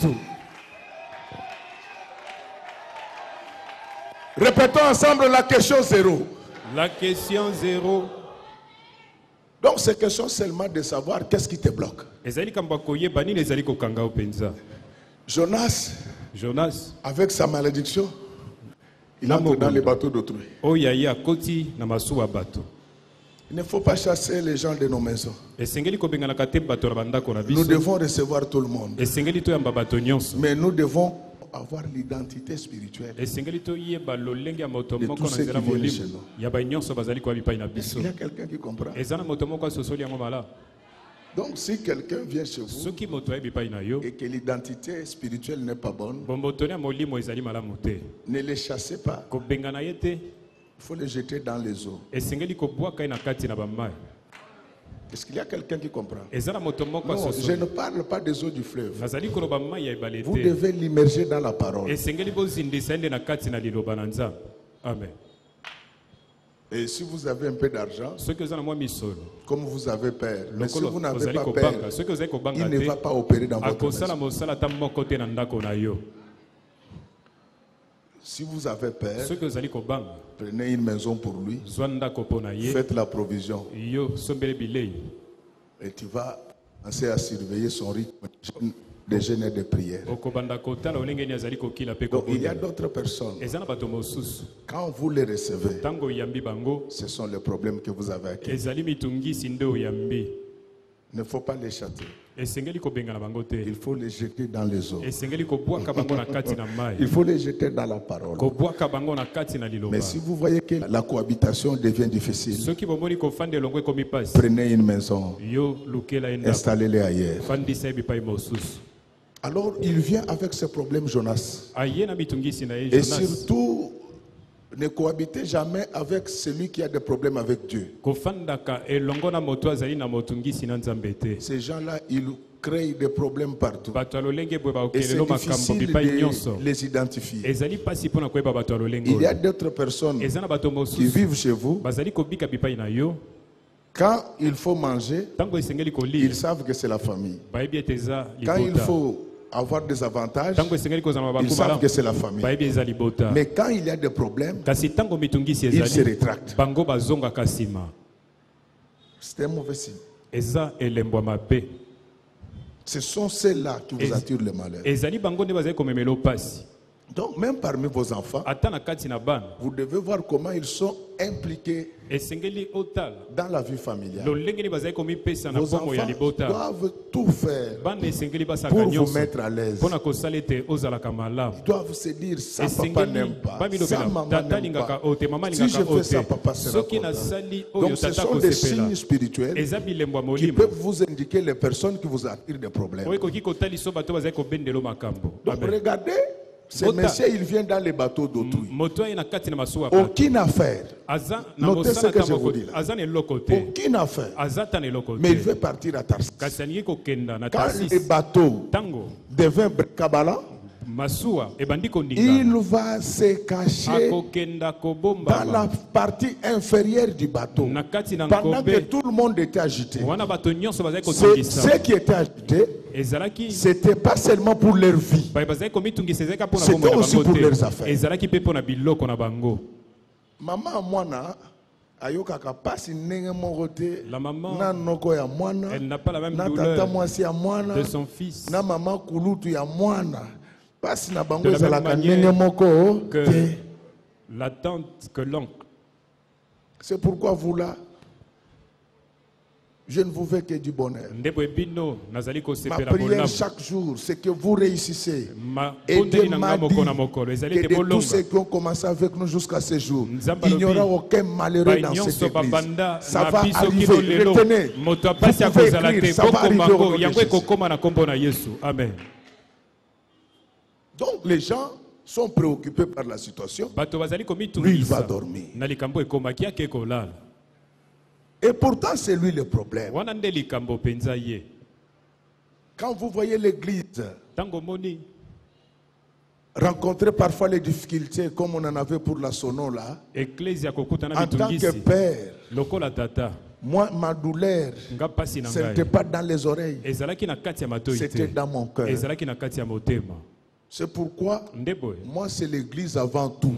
Répétons ensemble la question zéro. La question zéro. Donc c'est question seulement de savoir qu'est-ce qui te bloque. Jonas, avec sa malédiction, il entre dans les bateaux d'autrui. Il ne faut pas chasser les gens de nos maisons. Nous devons recevoir tout le monde. Mais nous devons avoir l'identité spirituelle de tous ceux qui viennent chez nous. Est-ce qu'il y a quelqu'un qui comprend? Donc si quelqu'un vient chez vous et que l'identité spirituelle n'est pas bonne, ne les chassez pas. Il faut les jeter dans les eaux. Est-ce qu'il y a quelqu'un qui comprend? Non, je ne parle pas des eaux du fleuve. Vous devez l'immerger dans la parole. Amen. Et si vous avez un peu d'argent, comme vous avez peur, mais si vous n'avez pas peur, il ne va pas opérer dans votre maison. Si vous avez peur, prenez une maison pour lui, faites la provision. Et tu vas commencer à surveiller son rythme de jeûne et de prière. Donc, il y a d'autres personnes. Quand vous les recevez, ce sont les problèmes que vous avez acquis. Il ne faut pas les châtier. Il faut les jeter dans les eaux. Il faut les jeter dans la parole. Mais si vous voyez que la cohabitation devient difficile, prenez une maison, installez-les ailleurs. Alors il vient avec ce problème, Jonas. Et surtout, ne cohabitez jamais avec celui qui a des problèmes avec Dieu. Ces gens-là, ils créent des problèmes partout. Et c'est difficile de les identifier. Il y a d'autres personnes qui vivent chez vous. Quand il faut manger, ils savent que c'est la famille. Quand il faut avoir des avantages, ils savent que c'est la famille. Mais quand il y a des problèmes, ils se rétractent. C'est un mauvais signe. Ce sont ceux-là qui vous attirent le malheur. Donc même parmi vos enfants, vous devez voir comment ils sont impliqués dans la vie familiale. Vos enfants doivent tout faire pour vous mettre à l'aise. Ils doivent se dire, ça papa n'aime pas, ça maman n'aime pas. Si je fais ça, papa sera content. Donc ce sont des signes spirituels qui peuvent vous indiquer les personnes qui vous attirent des problèmes. Donc regardez. Ce monsieur, il vient dans les bateaux d'autrui. Aucune affaire. Notez ce que je vous dis là. Aucune affaire. Mais il veut partir à Tarsis. Quand les bateaux deviennent Kabbalah, il va se cacher dans la partie inférieure du bateau pendant que tout le monde était agité. Ceux qui étaient agités, c'était pas seulement pour leur vie, c'était aussi pour leurs affaires. Maman mwana ayokaka pasi ndenge moko te na noko ya mwana na tata mwasi ya mwana na mama kulutu ya mwana. Que la tante, que l'oncle. C'est pourquoi vous là, je ne vous veux que du bonheur. Ma prière chaque jour, c'est que vous réussissez. Et Dieu m'a dit que de tous ceux qui ont commencé avec nous jusqu'à ce jour, il n'y aura aucun malheureux dans cette église. Ça va arriver. Retenez. Vous pouvez écrire, ça va arriver au nom de Jésus. Amen. Donc les gens sont préoccupés par la situation. Lui, il va dormir. Et pourtant, c'est lui le problème. Quand vous voyez l'église rencontrer parfois les difficultés comme on en avait pour la Sono là, en tant que père, moi, ma douleur, ce n'était pas dans les oreilles, c'était dans mon cœur. C'est pourquoi, moi, c'est l'église avant tout.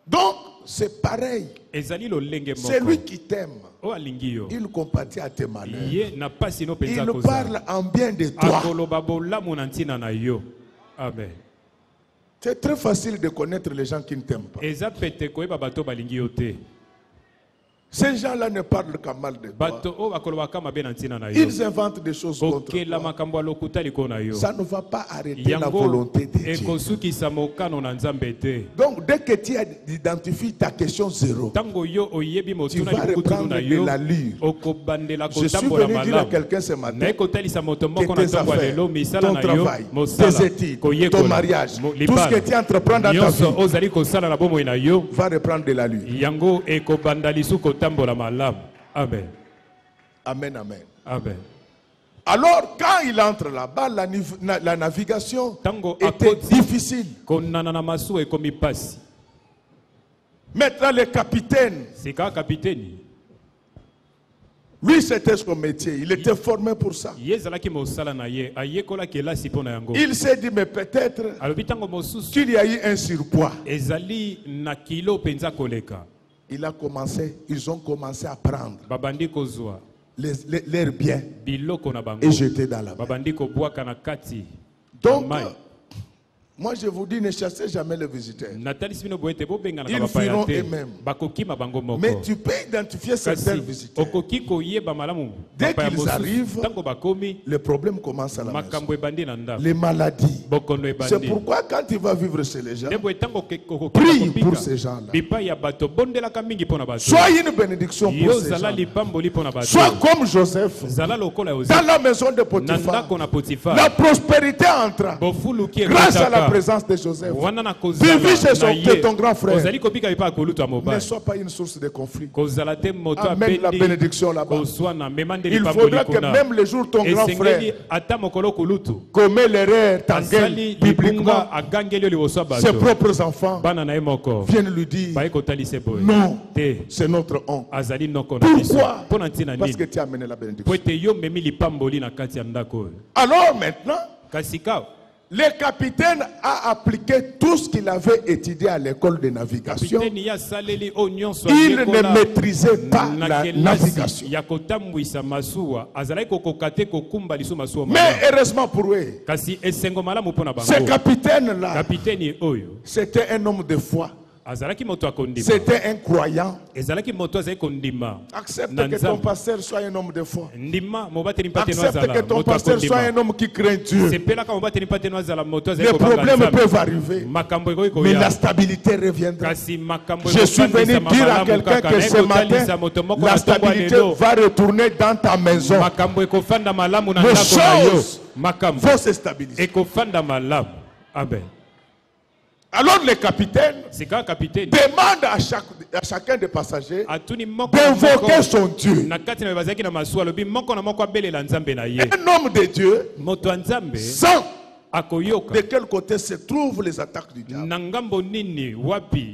Donc, c'est pareil. Celui qui t'aime, il compatit à tes malheurs. Il parle en bien de toi. Amen. C'est très facile de connaître les gens qui ne t'aiment pas. Ces gens-là ne parlent qu'à mal de toi. Ils inventent des choses contre toi. Ça ne va pas arrêter la volonté de Dieu. Donc, dès que tu identifies ta question zéro, tu vas reprendre de l'allure. Je suis venu dire à quelqu'un ce matin que tes affaires, ton travail, tes études, ton mariage, tout ce que tu entreprends dans ta vie va reprendre de l'allure. Amen. Amen, amen. Amen. Alors, quand il entre là-bas, la navigation était difficile. Maintenant, le capitaine, lui, c'était son métier. Il était formé pour ça. Il s'est dit, mais peut-être qu'il y a eu un surpoids. Ils ont commencé à prendre leurs biens et jeter dans la mer. Donc, moi je vous dis, ne chassez jamais les visiteurs. Ils fuiront eux-mêmes. Mais tu peux identifier certains visiteurs. Dès qu'ils arrivent, le problème commence à la maison. Les maladies. C'est pourquoi quand tu vas vivre chez les gens, prie pour ces gens-là. Sois une bénédiction pour ces gens. Sois comme Joseph dans la maison de Potiphar. La prospérité entra grâce à la présence de Joseph. Vivis chez ton grand frère. Ne sois pas une source de conflit. Amène la bénédiction là-bas. Il faudra que même le jour ton grand frère commet l'erreur tanguelle bibliquement, ses propres enfants viennent lui dire non, c'est notre oncle. Pourquoi? Parce que tu as amené la bénédiction. Alors maintenant, le capitaine a appliqué tout ce qu'il avait étudié à l'école de navigation. Il ne maîtrisait pas la navigation. Mais heureusement pour eux, ce capitaine-là, c'était un homme de foi. C'était un croyant. Accepte que ton pasteur soit un homme de foi. Accepte que ton pasteur soit un homme qui craint Dieu. Les problèmes peuvent arriver, mais la stabilité reviendra. Je suis venu dire à quelqu'un que ce matin, la stabilité va retourner dans ta maison. Les choses vont se stabiliser. Alors le capitaine demande à chacun des passagers d'invoquer son Dieu. Un homme de Dieu sans de quel côté se trouvent les attaques du diable.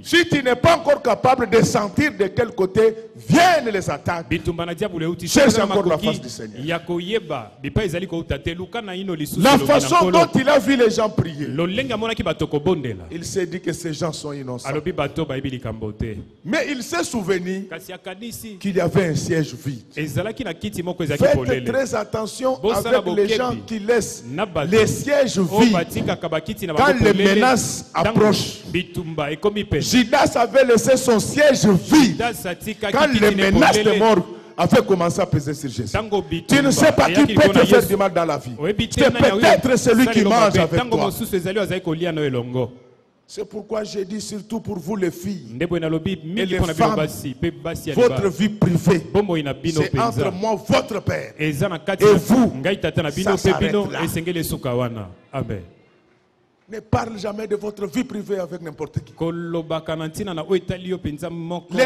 Si tu n'es pas encore capable de sentir de quel côté viennent les attaques, cherche encore la face du Seigneur. La façon dont il a vu les gens prier, il s'est dit que ces gens sont innocents. Mais il s'est souvenu qu'il y avait un siège vide. Faites très attention avec les gens qui laissent les sièges vides quand les menaces approchent. Judas avait laissé son siège vide quand les menaces de mort avaient commencé à peser sur Jésus. Tu ne sais pas qui peut te faire du mal dans la vie. C'est peut-être celui qui mange avec toi. C'est pourquoi j'ai dit surtout pour vous les filles et les femmes, votre vie privée, c'est entre moi, votre père, et vous. Ça s'arrête là. Ne parle jamais de votre vie privée avec n'importe qui. Les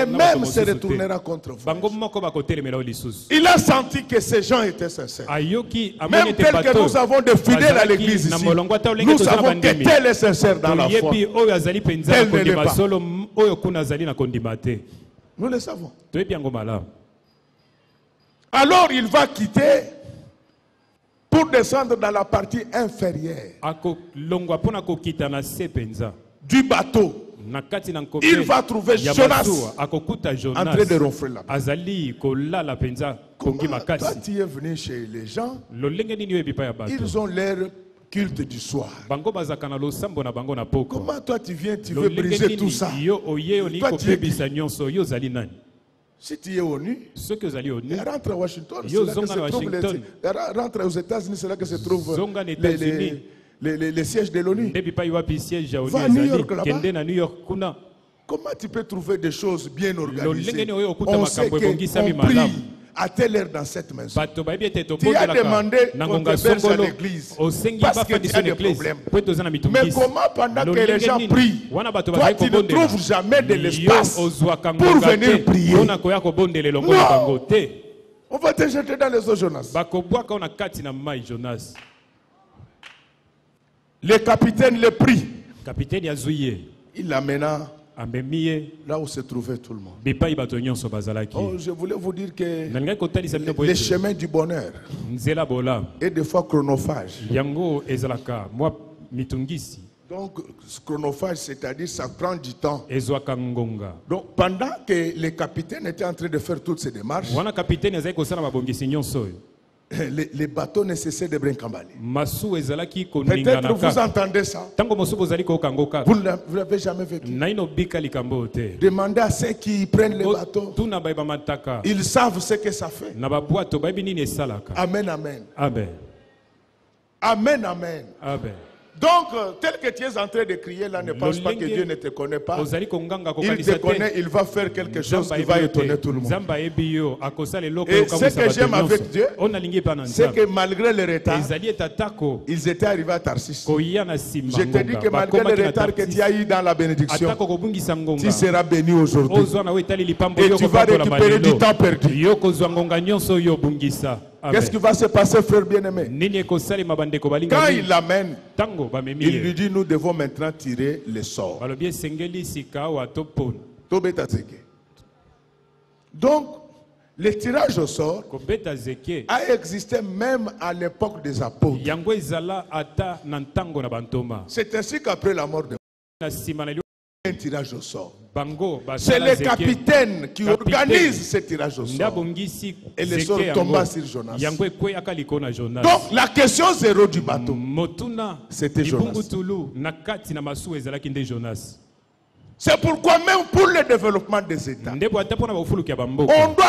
mêmes se retournera contre vous. Il a senti que ces gens étaient sincères. Même tel que nous avons des fidèles à l'église ici, nous savons que tel est sincère dans la foi. Tel ne l'est pas. Nous le savons. Alors il va quitter pour descendre dans la partie inférieure du bateau. Il va trouver Jonas en train de ronfler là-bas. Comment toi tu es venu chez les gens, ils ont leur culte du soir. Comment toi tu viens, tu veux briser tout ça? Toi, tu es... Si tu es ONU, ceux que vous allez ONU, rentre à Washington, rentre aux États-Unis, c'est là que se trouvent les sièges de l'ONU. Va à New York là-bas. Comment tu peux trouver des choses bien organisées? On sait qu'on prie à telle heure dans cette maison. Tu as demandé qu'on t'héberge à l'église parce que tu as des problèmes. Mais comment pendant que les gens prient, toi tu ne trouves jamais de l'espace pour venir prier? Non! On va te jeter dans les eaux, Jonas. Le capitaine le prie. Il l'amena là où se trouvait tout le monde. Oh, je voulais vous dire que les chemins du bonheur est des fois chronophage. Donc, chronophage, c'est-à-dire ça prend du temps. Donc, pendant que le capitaine était en train de faire toutes ces démarches, les bateaux ne cessaient de brincambaler. Peut-être vous entendez ça. Vous ne l'avez jamais vécu. Demandez à ceux qui prennent les bateaux. Ils savent ce que ça fait. Amen, amen. Amen, amen. Amen. Donc, tel que tu es en train de crier là, ne pense pas que Dieu ne te connaît pas. Il te connaît, il va faire quelque chose qui va étonner tout le monde. Et ce que j'aime avec Dieu, c'est que malgré le retard, ils étaient arrivés à Tarsis. Je te dis que malgré le retard que tu as eu dans la bénédiction, tu seras béni aujourd'hui. Et tu vas récupérer du temps perdu. Qu'est-ce qui va se passer, frère bien-aimé? Quand il l'amène, il lui dit, nous devons maintenant tirer le sort. Donc, le tirage au sort a existé même à l'époque des apôtres. C'est ainsi qu'après la mort de un tirage au sort. C'est le capitaine qui organise ce tirage au sort. Et le sort tomba sur Jonas. Donc la question zéro du bateau, c'était Jonas. C'est pourquoi même pour le développement des États, on doit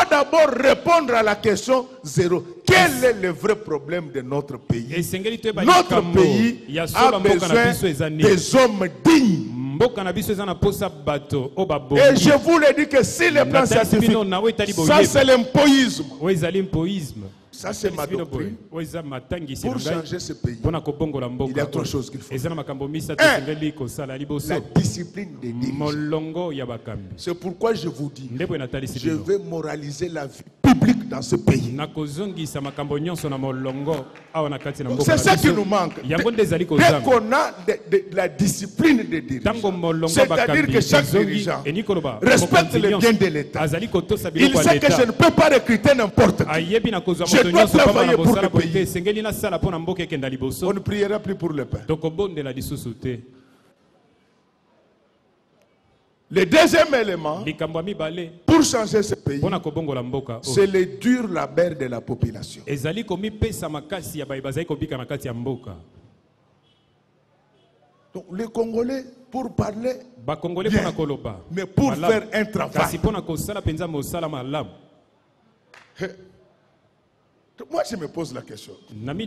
d'abord répondre à la question zéro. Quel est le vrai problème de notre pays? Notre pays a besoin des hommes dignes. Et je vous le dis que si le plan scientifique, ça c'est l'impoïsme. Ça c'est ma doctrine. Pour changer ce pays, il y a trois choses qu'il faut. La discipline des dirigeants. C'est pourquoi je vous dis, je vais moraliser la vie publique dans ce pays. C'est ça qui nous manque. Dès qu'on a de la discipline des dirigeants, c'est-à-dire que chaque dirigeant respecte le bien de l'État. Il sait que je ne peux pas recruter n'importe qui. Je dois travailler pour le pays. On ne priera plus pour le pain. Le deuxième élément, pour changer ce pays, c'est le dur labeur de la population. Donc les Congolais, pour parler bien, mais pour faire un travail. Moi, je me pose la question. Donc,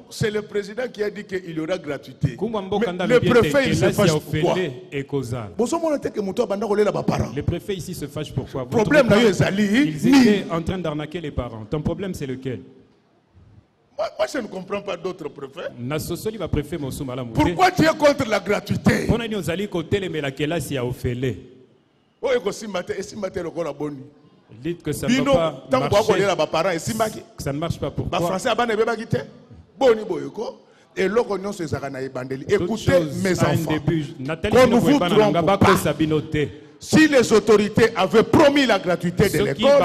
c'est le président qui a dit qu'il y aura gratuité. Mais le préfet, il se fâche pourquoi? Le préfet ici se fâche pourquoi? Ils étaient en train d'arnaquer les parents. Ton problème, c'est lequel? Moi, je ne comprends pas d'autres préfets. Pourquoi tu es contre la gratuité? Dites que ça ne va pas marcher. Ça ne marche pas. Pourquoi? Écoutez mes enfants, qu'on ne vous trompe pas. Si les autorités avaient promis la gratuité de l'école,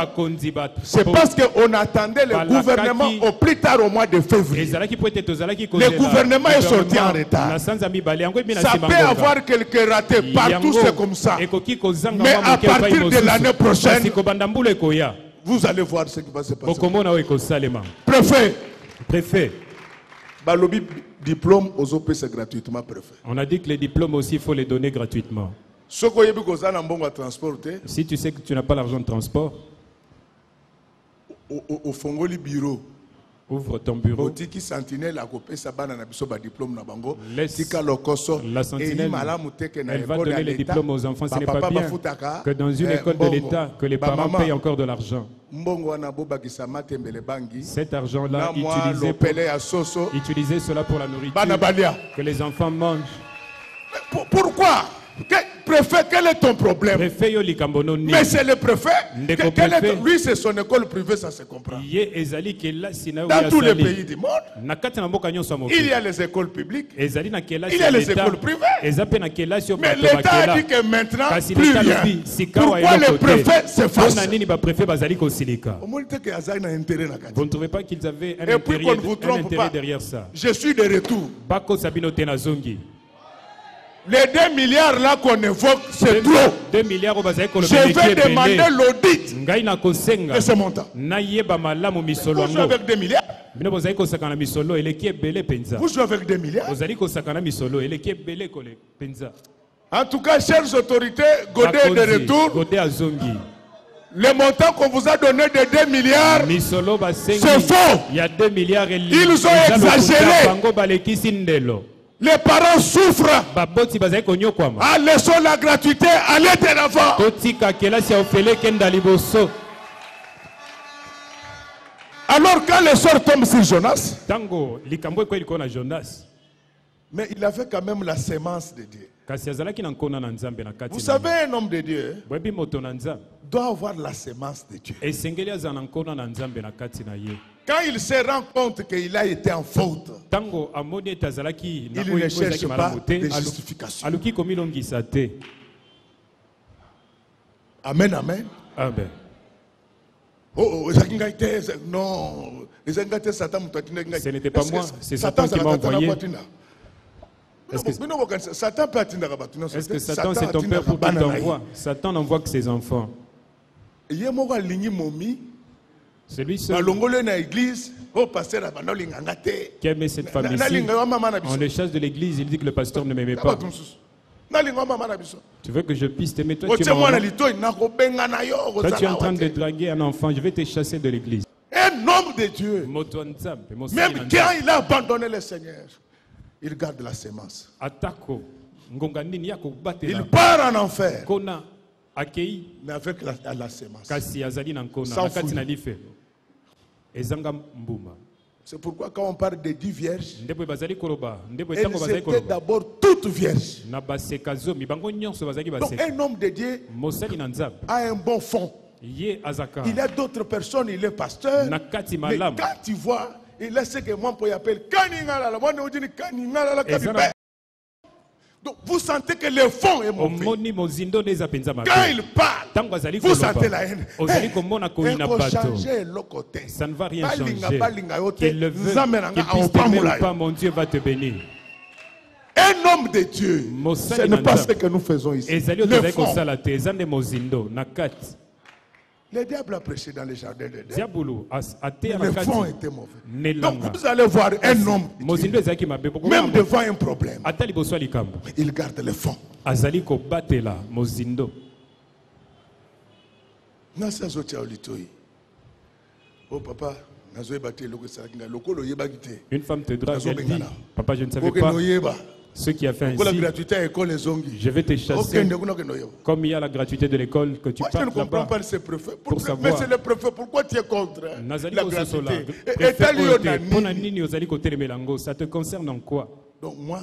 c'est parce qu'on attendait le gouvernement au plus tard au mois de février. Le gouvernement est sorti en retard. Ça peut avoir quelques ratés partout, c'est comme ça. Mais à partir de l'année prochaine, vous allez voir ce qui va se passer. Préfet. Diplôme aux OPC gratuitement, préfet. On a dit que les diplômes aussi, il faut les donner gratuitement. Si tu sais que tu n'as pas l'argent de transport, ouvre ton bureau. Laisse la sentinelle. Elle va donner les diplômes aux enfants. Ce n'est pas bien que dans une école de l'État, que les parents payent encore de l'argent. Cet argent-là, utilisez cela pour la nourriture, que les enfants mangent. Pourquoi? Préfet, quel est ton problème? Mais c'est le préfet. Lui, c'est son école privée, ça se comprend. Dans tous les pays du monde, il y a les écoles publiques, il y a les écoles privées. Mais l'État a dit que maintenant, plus rien. Pourquoi le préfet s'efface? Vous ne trouvez pas qu'ils avaient un intérêt derrière ça? Je suis de retour. Les 2 milliards là qu'on évoque, c'est trop. 2 milliards au Bazaïko. Je vais demander l'audit de ce montant. Vous jouez avec 2 milliards. Vous jouez avec 2 milliards. En tout cas, chères autorités, Godet est de retour. Le montant qu'on vous a donné de 2 milliards, c'est faux. Il y a 2 milliards. Ils ont exagéré. Les parents souffrent. Ah, laissons la gratuité, allez de l'avant. Alors quand le sort tombe sur Jonas, mais il avait quand même la sémence de Dieu. Vous savez, un homme de Dieu doit avoir la sémence de Dieu. Quand il se rend compte qu'il a été en faute, il ne cherche pas de justification. Amen, amen. Amen. Non, ce n'était pas moi, c'est Satan qui m'a envoyé. Est-ce que Satan c'est ton père pour qu'il t'envoie? Satan n'envoie que ses enfants. Celui seul qui aimait cette femme ici, on le chasse de l'église, il dit que le pasteur ne m'aimait pas. Tu veux que je puisse t'aimer? Toi, tu es en train de draguer un enfant, je vais te chasser de l'église. Un homme de Dieu, même quand il a abandonné le Seigneur, il garde la sémence. Il part en enfer, mais avec la sémence. Sans fouille. C'est pourquoi quand on parle de 10 vierges, elles étaient d'abord toutes vierges. Donc un homme de Dieu a un bon fond. Il y a d'autres personnes, il est pasteur, mais quand tu vois, il a ce que moi pour y appeler donc vous sentez que le fond est mauvais. Quand il parle, vous sentez la haine. Ça ne va rien changer. Qu'il le veut, qu'il puisse t'aimer ou pas, mon Dieu va te bénir. Un homme de Dieu, ce n'est pas ce que nous faisons ici. Le fond. Le diable a prêché dans les jardins de Dieu. Le fond était mauvais. Donc vous allez voir un homme, même devant un problème, il garde le fond. Oh papa, une femme te drague, elle dit, papa, je ne savais pas ce qui a fait ainsi. Je vais te chasser. Comme il y a la gratuité de l'école que tu parles là-bas. Mais c'est le préfet, pourquoi tu es contre la gratuité? Ça te concerne en quoi? Donc moi,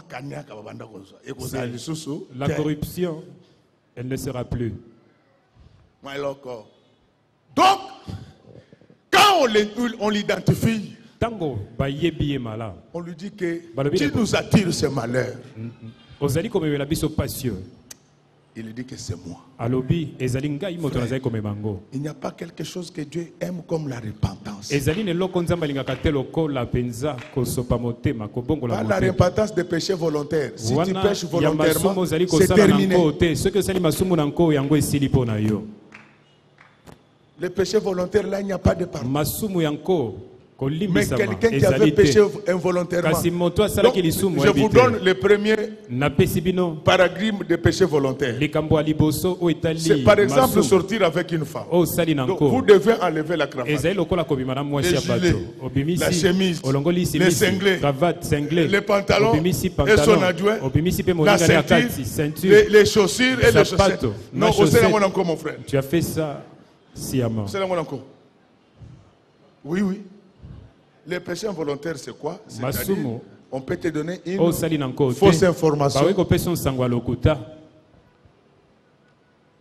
la corruption, elle ne sera plus. Donc, quand on l'identifie, on lui dit que tu nous attires ce malheur. Il dit que c'est moi. Il n'y a pas quelque chose que Dieu aime comme la repentance. Pas la repentance des péchés volontaires. Si tu pêches volontairement, c'est terminé. Le péché volontaire, là, il n'y a pas de pardon. Mais quelqu'un qui avait péché involontairement. Donc, je vous donne le premier paradigme de péché volontaire. C'est par exemple sortir avec une femme. Donc, vous devez enlever la cravate, les gilets, la chemise, les cinglés, les pantalons et son adjoint, la ceinture, les chaussures et les chaussettes. Non, c'est la encore mon frère. Tu as fait ça sciemment. C'est la encore. Oui, oui. Les péchés involontaires, c'est quoi? C'est-à-dire, on peut te donner une fausse information.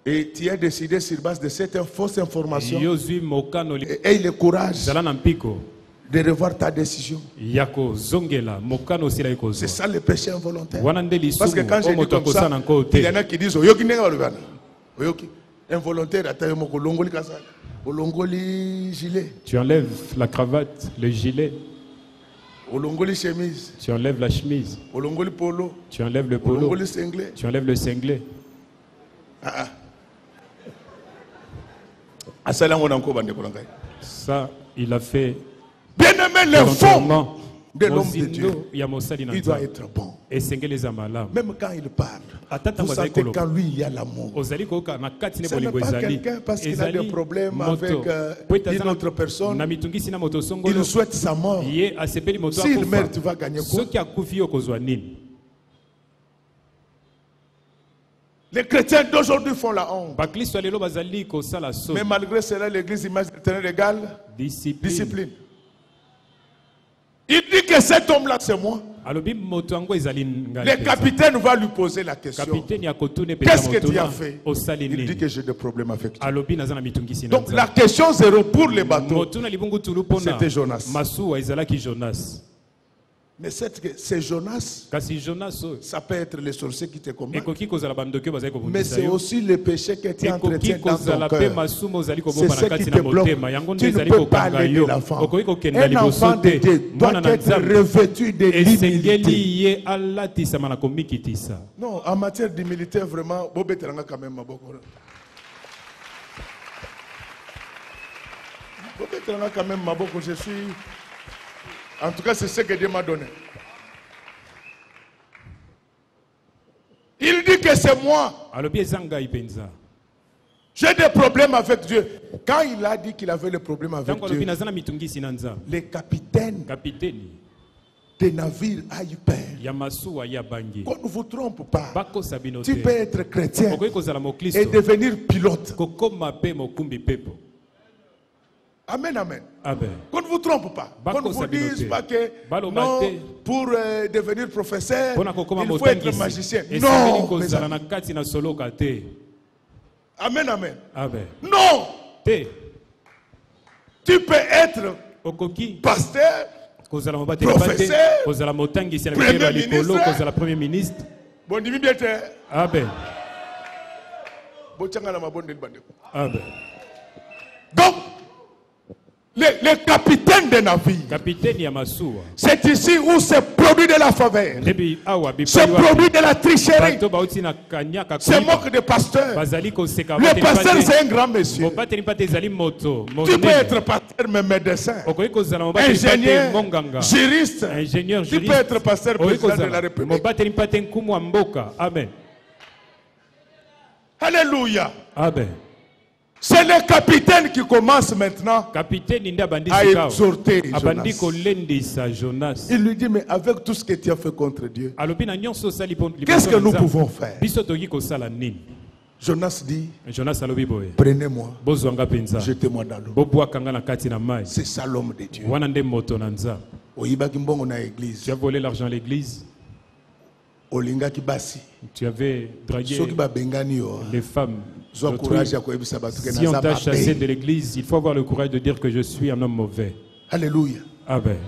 Et tu as décidé sur base de cette fausse information et le courage de revoir ta décision. C'est ça le péché involontaire. Parce que quand je dis comme ça, il y en a qui disent involontaire, tu enlèves la cravate, le gilet. Chemise. Tu enlèves la chemise. Polo. Tu enlèves le polo. Tu enlèves le cinglet. Ça, il a fait. Bien aimé, le fond de l'homme de Dieu, il doit être bon. Même quand il parle, vous sentez qu'en lui il y a l'amour. Ce n'est pas quelqu'un parce qu'il a des problèmes avec une autre personne, il souhaite sa mort. S'il meurt, tu vas gagner quoi? Les chrétiens d'aujourd'hui font la honte. Mais malgré cela, l'église image d'éternel égale discipline. Il dit que cet homme-là, c'est moi. Le capitaine va lui poser la question. Qu'est-ce que tu as fait? Il dit que j'ai des problèmes avec toi. Donc la question zéro pour les bateaux, c'était Jonas. Mais c'est Jonas. Ça peut être les sorciers qui te commandent. Mais c'est aussi le péché que tu entretiens dans ton cœur. C'est ce qui te bloque. Tu ne peux pas aller de l'enfant. Un enfant de Dieu doit être revêtu de l'humilité. Non, en matière d'humilité, vraiment, quand même. Quand même, je suis. En tout cas, c'est ce que Dieu m'a donné. Il dit que c'est moi. J'ai des problèmes avec Dieu. Quand il a dit qu'il avait le problème avec Dieu, le capitaine des navires a eu peur. Qu'on ne vous trompe pas. Tu peux être chrétien et devenir pilote. Amen, amen. Qu'on ne vous trompe pas. Qu'on ne vous dise pas que non, pour devenir professeur, il faut être magicien. Non. Amen, amen. Non. Tu peux être pasteur, professeur, premier ministre. Bon, dis-moi bien. Amen. Donc, le capitaine des navires, c'est ici où se produit de la faveur, se produit de la tricherie, se moque des pasteurs. Le pasteur, c'est un grand monsieur. Tu peux être pasteur, mais médecin, ingénieur, juriste. Tu peux être pasteur, président de la République. Amen. Alléluia. Amen. C'est le capitaine qui commence maintenant à exhorter Jonas. Il lui dit, mais avec tout ce que tu as fait contre Dieu, qu'est-ce que nous pouvons faire? Jonas dit, prenez-moi, jetez-moi dans l'eau. C'est ça l'homme de Dieu. Tu as volé l'argent à l'église. Tu avais dragué les femmes. Si on t'a chassé de l'église, il faut avoir le courage de dire que je suis un homme mauvais. Alléluia. Amen.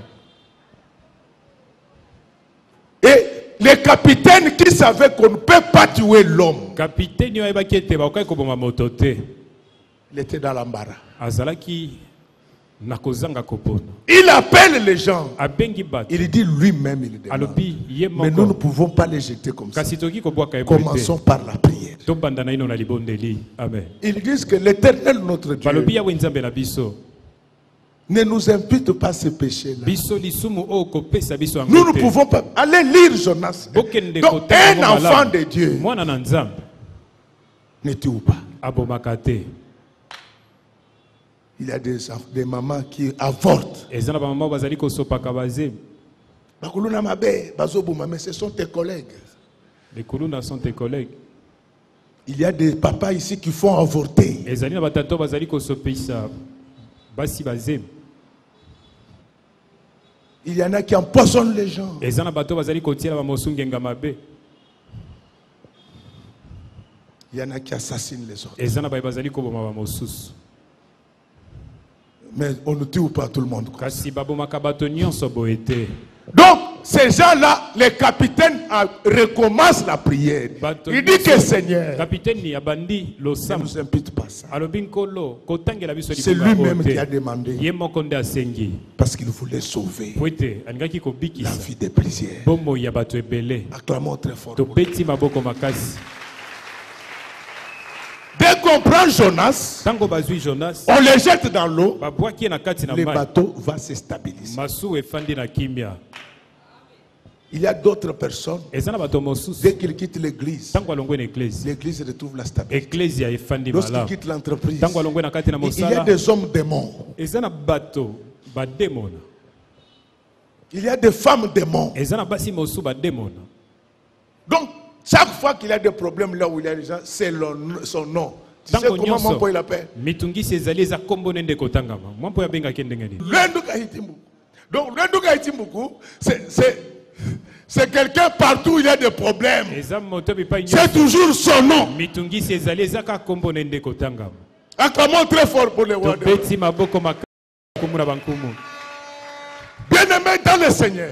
Et le capitaine qui savait qu'on ne peut pas tuer l'homme, il était dans l'embarras. Il appelle les gens. Il dit lui-même, il demande. Mais nous ne pouvons pas les jeter comme ça. Commençons par la prière. Amen. Ils disent que l'Éternel, notre Dieu, Ne nous impute pas ces péchés-là. Nous ne pouvons pas aller lire Jonas. Donc, un enfant de Dieu ne tue pas. Il y a des mamans qui avortent. Mais ce sont tes collègues. Les Kuluna sont tes collègues. Il y a des papas ici qui font avorter. Il y en a qui empoisonnent les gens. Il y en a qui assassinent les autres. Mais on ne tue pas tout le monde. Donc, ces gens-là, les capitaines recommencent la prière. Il dit que Seigneur, ne nous impute pas ça. C'est lui-même qui a demandé. Parce qu'il voulait sauver la vie des plusieurs. Acclamons très fort. Dès qu'on prend Jonas, on le jette dans l'eau, le bateau va se stabiliser. Il y a d'autres personnes, dès qu'ils quittent l'église, l'église retrouve la stabilité. Lorsqu'ils quittent l'entreprise, il y a des hommes démons. Il y a des femmes démons. Donc, chaque fois qu'il y a des problèmes là où il y a des gens, c'est son nom. Tu sais comment mon père l'appelle? Donc, c'est quelqu'un partout où il y a des problèmes. C'est toujours son nom. Acclamons très fort pour les rois. Bien-aimés dans le Seigneur,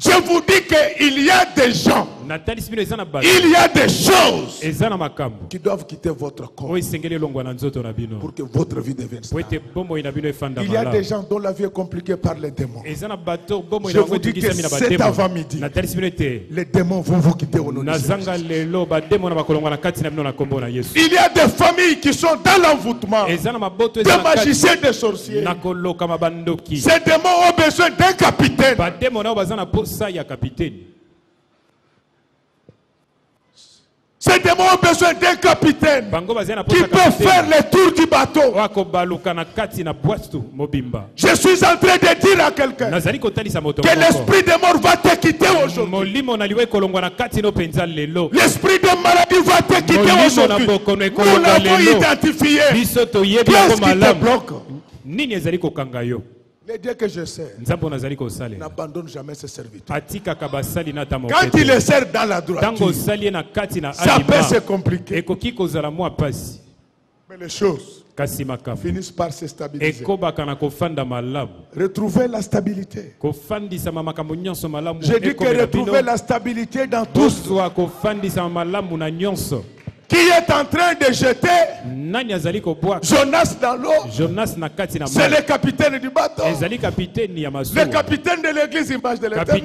je vous dis qu'il y a des gens, il y a des choses qui doivent quitter votre corps pour que votre vie devienne stable. Il y a des gens dont la vie est compliquée par les démons. Je vous dis que cet avant-midi, les démons vont vous quitter au nom de Jésus. Il y a des familles qui sont dans l'envoûtement, des magiciens, des sorciers. Ces démons ont besoin d'un capitaine. Ces démons ont besoin d'un capitaine qui peut faire le tour du bateau. Je suis en train de dire à quelqu'un que l'esprit des morts va te quitter aujourd'hui. L'esprit de maladie va te quitter aujourd'hui. Nous l'avons identifié. Qu'est-ce qui te bloque? Le Dieu que je sers n'abandonne jamais ses serviteurs. Quand il les sert dans la droiture, ça peut se compliquer. Mais les choses finissent par se stabiliser. Retrouver la stabilité. Je dis que retrouver la stabilité dans tout ce qui est en train de jeter Jonas dans l'eau. C'est le capitaine du bateau. Le capitaine de l'église, image de l'Éternel.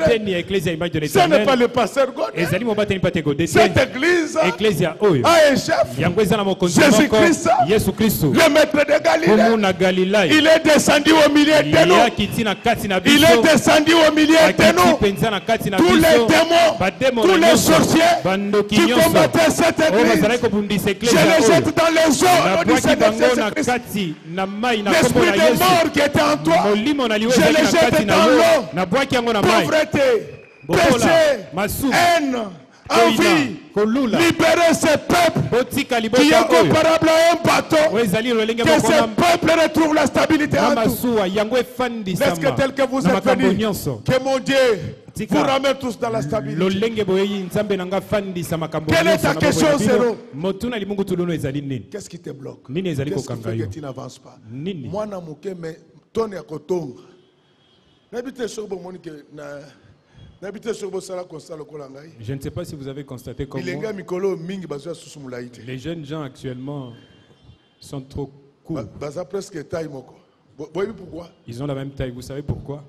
Ce n'est pas le pasteur Godin. Cette église a un chef, Jésus-Christ, le maître de Galilée. Il est descendu au milieu de nous. Il est descendu au milieu de nous. Tous les démons, tous les sorciers qui combattaient cette église, je les jette dans les eaux. L'esprit de mort qui était en toi, je les jette dans l'eau. Pauvreté, péché, haine, envie, libérer ce peuple qui est comparable à un bateau. Que ce peuple retrouve la stabilité en tout. Est-ce que tel que vous êtes venu, que mon Dieu vous ramène tous dans la stabilité? Quelle est ta question, zéro? Qu'est-ce qui te bloque? Qu'est-ce qui fait que tu n'avances pas? Moi, mais ton est à Kotonga. Je ne sais pas si vous avez constaté comme moi, les jeunes gens actuellement sont trop courts. Ils ont la même taille. Vous savez pourquoi?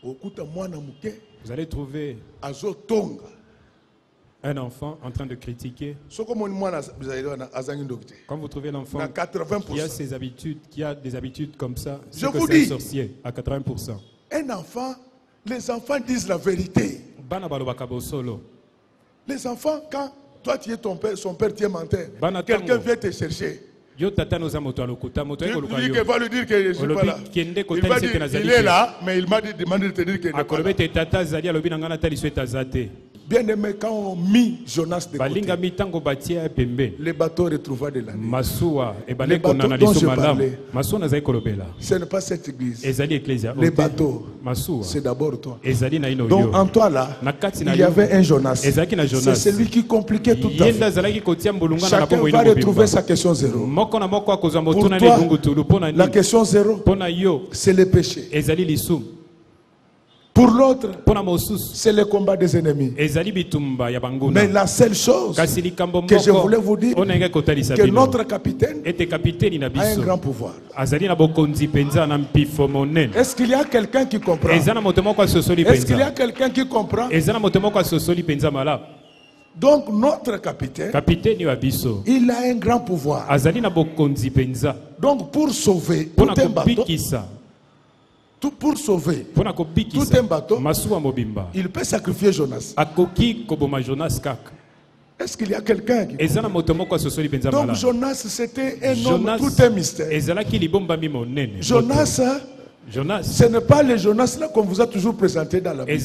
Vous allez trouver Un enfant en train de critiquer. Quand vous trouvez l'enfant qui a ses habitudes, qui a des habitudes comme ça, c'est que c'est un sorcier à 80%. Un enfant, les enfants disent la vérité. Les enfants, quand toi tu es ton père, son père tu es menteur, quelqu'un vient te chercher. Il va lui dire que je ne suis pas là. Il va dire il est là, mais il m'a demandé de te dire qu'il n'est pas là. Bien aimé, quand on mit Jonas de côté, les bateaux retrouva de l'année. Les bateaux dont je parlais, ce n'est pas cette église. Les bateaux, c'est d'abord toi. Donc en toi là, il y avait un Jonas. C'est celui qui compliquait tout à fait. Chacun va retrouver sa question zéro. Pour toi, la question zéro, c'est le péché. Pour l'autre, c'est le combat des ennemis. Mais la seule chose que je voulais vous dire, que notre capitaine a un grand pouvoir. Est-ce qu'il y a quelqu'un qui comprend? Est-ce qu'il y a quelqu'un qui comprend? Donc notre capitaine, il a un grand pouvoir. Donc pour sauver tout un bateau, pour sauver tout un bateau, il peut sacrifier Jonas. Est-ce qu'il y a quelqu'un qui comprend? Donc Jonas, c'était un homme, tout un mystère. Jonas, ce n'est pas le Jonas là qu'on vous a toujours présenté dans la Bible.